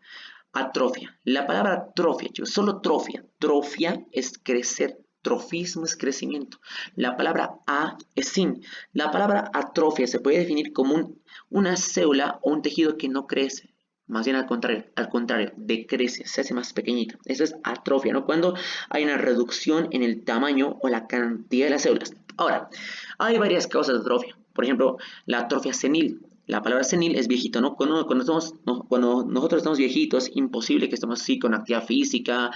Atrofia. La palabra atrofia, chicos, solo trofia. Trofia es crecer. Trofismo es crecimiento. La palabra a es sin. La palabra atrofia se puede definir como una célula o un tejido que no crece. Más bien al contrario, decrece, se hace más pequeñito. Eso es atrofia, ¿no? Cuando hay una reducción en el tamaño o la cantidad de las células. Ahora, hay varias causas de atrofia. Por ejemplo, la atrofia senil. La palabra senil es viejito, ¿no? Cuando nosotros estamos viejitos, imposible que estemos así con actividad física,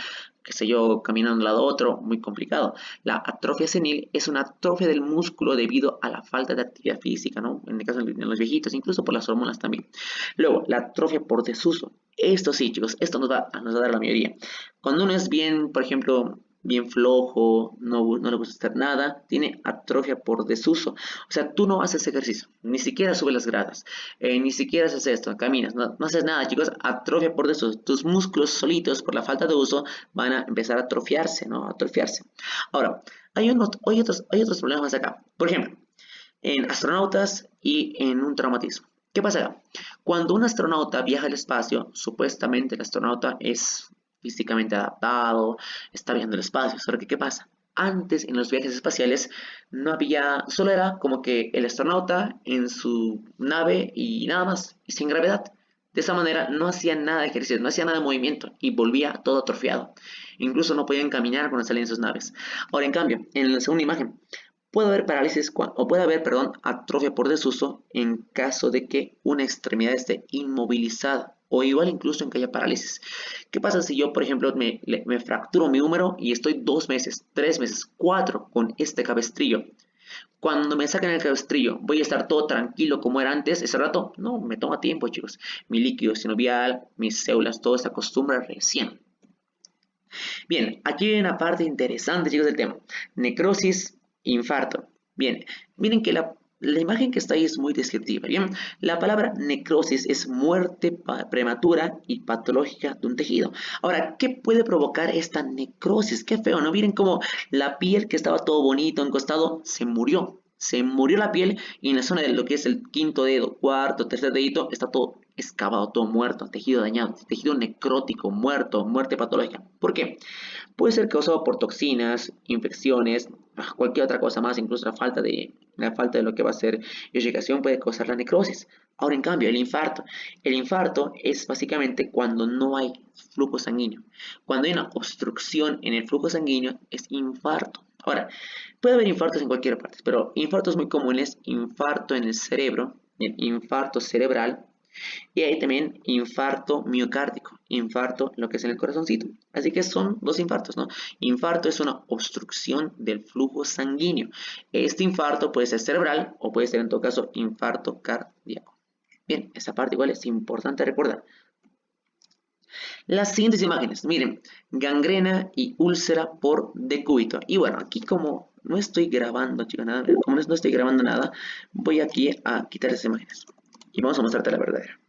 qué sé yo, caminando de un lado a otro, muy complicado. La atrofia senil es una atrofia del músculo debido a la falta de actividad física, ¿no? En el caso de los viejitos, incluso por las hormonas también. Luego, la atrofia por desuso. Esto sí, chicos, esto nos va a dar la mayoría. Cuando uno es bien, por ejemplo, bien flojo, no le gusta hacer nada, tiene atrofia por desuso. O sea, tú no haces ejercicio, ni siquiera subes las gradas, ni siquiera haces esto, caminas, no haces nada, chicos, atrofia por desuso. Tus músculos solitos, por la falta de uso, van a empezar a atrofiarse, ¿no? A atrofiarse. Ahora, hay otros problemas acá. Por ejemplo, en astronautas y en un traumatismo. ¿Qué pasa acá? Cuando un astronauta viaja al espacio, supuestamente el astronauta es físicamente adaptado, está viajando al espacio. ¿Solo que qué pasa? Antes, en los viajes espaciales, no había, solo era como que el astronauta en su nave y nada más, y sin gravedad. De esa manera no hacía nada de ejercicio, no hacía nada de movimiento y volvía todo atrofiado. Incluso no podían caminar cuando salían en sus naves. Ahora, en cambio, en la segunda imagen, puede haber parálisis o puede haber, perdón, atrofia por desuso en caso de que una extremidad esté inmovilizada o igual incluso en que haya parálisis. ¿Qué pasa si yo, por ejemplo, me fracturo mi húmero y estoy 2 meses, 3 meses, 4 con este cabestrillo? Cuando me saquen el cabestrillo, ¿voy a estar todo tranquilo como era antes ese rato? No, me toma tiempo, chicos. Mi líquido sinovial, mis células, todo se acostumbra recién. Bien, aquí hay una parte interesante, chicos, del tema. Necrosis, infarto. Bien, miren que la imagen que está ahí es muy descriptiva. Bien, la palabra necrosis es muerte prematura y patológica de un tejido. Ahora, ¿qué puede provocar esta necrosis? Qué feo, ¿no? Miren cómo la piel que estaba todo bonito, encostado, se murió. Se murió la piel y en la zona de lo que es el quinto dedo, cuarto, tercer dedito, está todo excavado, todo muerto, tejido dañado, tejido necrótico, muerto, muerte patológica. ¿Por qué? Puede ser causado por toxinas, infecciones, cualquier otra cosa más, incluso la falta de lo que va a ser irrigación puede causar la necrosis. Ahora, en cambio, el infarto es básicamente cuando no hay flujo sanguíneo. Cuando hay una obstrucción en el flujo sanguíneo, es infarto. Ahora, puede haber infartos en cualquier parte, pero infartos muy comunes, infarto en el cerebro, el infarto cerebral, y hay también infarto miocárdico, infarto lo que es en el corazoncito. Así que son dos infartos, ¿no? Infarto es una obstrucción del flujo sanguíneo. Este infarto puede ser cerebral o puede ser en todo caso infarto cardíaco. Bien, esa parte igual es importante recordar. Las siguientes imágenes, miren, gangrena y úlcera por decúbito. Y bueno, aquí como no estoy grabando, chicos, nada, como no estoy grabando nada, voy aquí a quitar esas imágenes. Y vamos a mostrarte la verdadera.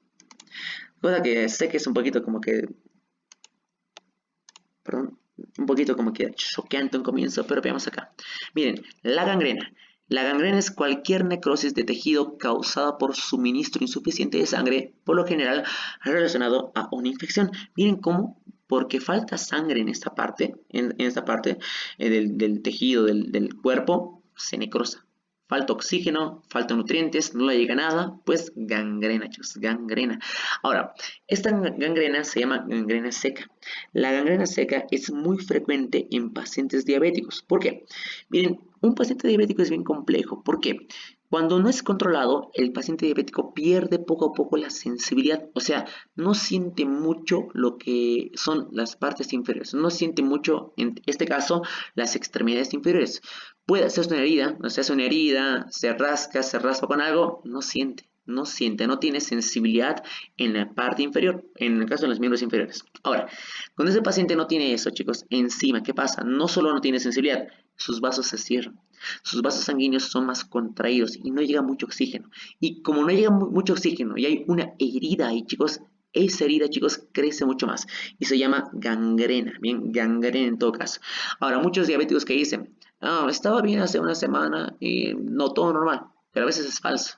Cosa que sé que es un poquito como que, perdón, un poquito como que choqueante un comienzo, pero veamos acá. Miren, la gangrena. La gangrena es cualquier necrosis de tejido causada por suministro insuficiente de sangre, por lo general relacionado a una infección. Miren cómo, porque falta sangre en esta parte, del tejido del cuerpo, se necrosa. Falta oxígeno, falta nutrientes, no le llega nada, pues gangrena, chicos, gangrena. Ahora, esta gangrena se llama gangrena seca. La gangrena seca es muy frecuente en pacientes diabéticos. ¿Por qué? Miren, un paciente diabético es bien complejo. ¿Por qué? Cuando no es controlado, el paciente diabético pierde poco a poco la sensibilidad, o sea, no siente mucho lo que son las partes inferiores, no siente mucho, en este caso, las extremidades inferiores. Puede hacerse una herida, no se hace una herida, se rasca, se raspa con algo, no tiene sensibilidad en la parte inferior, en el caso de los miembros inferiores. Ahora, cuando ese paciente no tiene eso, chicos, encima, ¿qué pasa? No solo no tiene sensibilidad, sus vasos se cierran, sus vasos sanguíneos son más contraídos y no llega mucho oxígeno. Y como no llega mucho oxígeno y hay una herida ahí, chicos, esa herida, chicos, crece mucho más y se llama gangrena, bien, gangrena en todo caso. Ahora, muchos diabéticos que dicen, estaba bien hace una semana y no, todo normal, pero a veces es falso.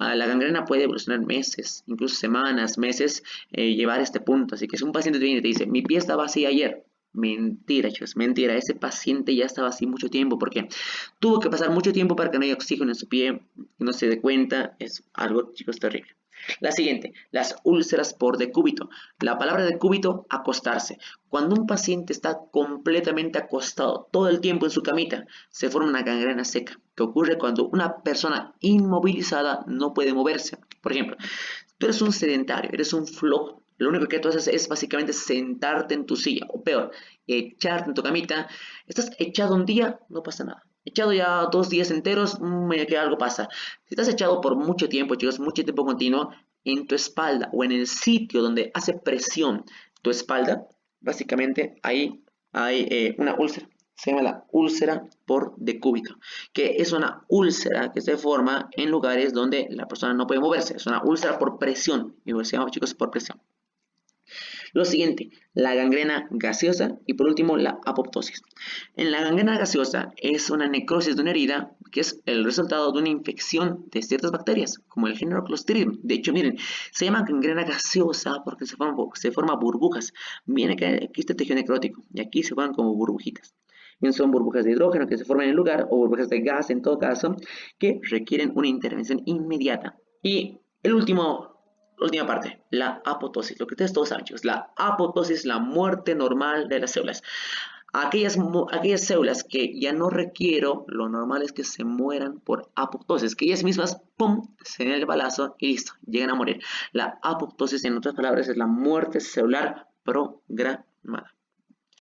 La gangrena puede evolucionar meses, incluso semanas, meses, llevar a este punto. Así que si un paciente te viene y te dice, mi pie estaba así ayer, mentira, chicos, mentira. Ese paciente ya estaba así mucho tiempo porque tuvo que pasar mucho tiempo para que no haya oxígeno en su pie, que no se dé cuenta. Es algo, chicos, terrible. La siguiente, las úlceras por decúbito. La palabra decúbito, acostarse. Cuando un paciente está completamente acostado todo el tiempo en su camita, se forma una gangrena seca, que ocurre cuando una persona inmovilizada no puede moverse. Por ejemplo, tú eres un sedentario, eres un flojo. Lo único que tú haces es básicamente sentarte en tu silla, o peor, echarte en tu camita. Estás echado un día, no pasa nada. Echado ya 2 días enteros, que algo pasa. Si estás echado por mucho tiempo, chicos, mucho tiempo continuo, en tu espalda o en el sitio donde hace presión tu espalda, básicamente ahí hay una úlcera. Se llama la úlcera por decúbito, que es una úlcera que se forma en lugares donde la persona no puede moverse. Es una úlcera por presión, y se llama, chicos, por presión. Lo siguiente, la gangrena gaseosa y por último la apoptosis. En la gangrena gaseosa es una necrosis de una herida que es el resultado de una infección de ciertas bacterias, como el género Clostridium. De hecho, miren, se llama gangrena gaseosa porque se forma burbujas. Viene aquí este tejido necrótico y aquí se forman como burbujitas. Bien, son burbujas de hidrógeno que se forman en el lugar o burbujas de gas en todo caso que requieren una intervención inmediata. Y el último la última parte, la apoptosis. Lo que ustedes todos saben, chicos, la apoptosis es la muerte normal de las células. Aquellas células que ya no requiero, lo normal es que se mueran por apoptosis, que ellas mismas, ¡pum!, se den el balazo y listo, llegan a morir. La apoptosis, en otras palabras, es la muerte celular programada.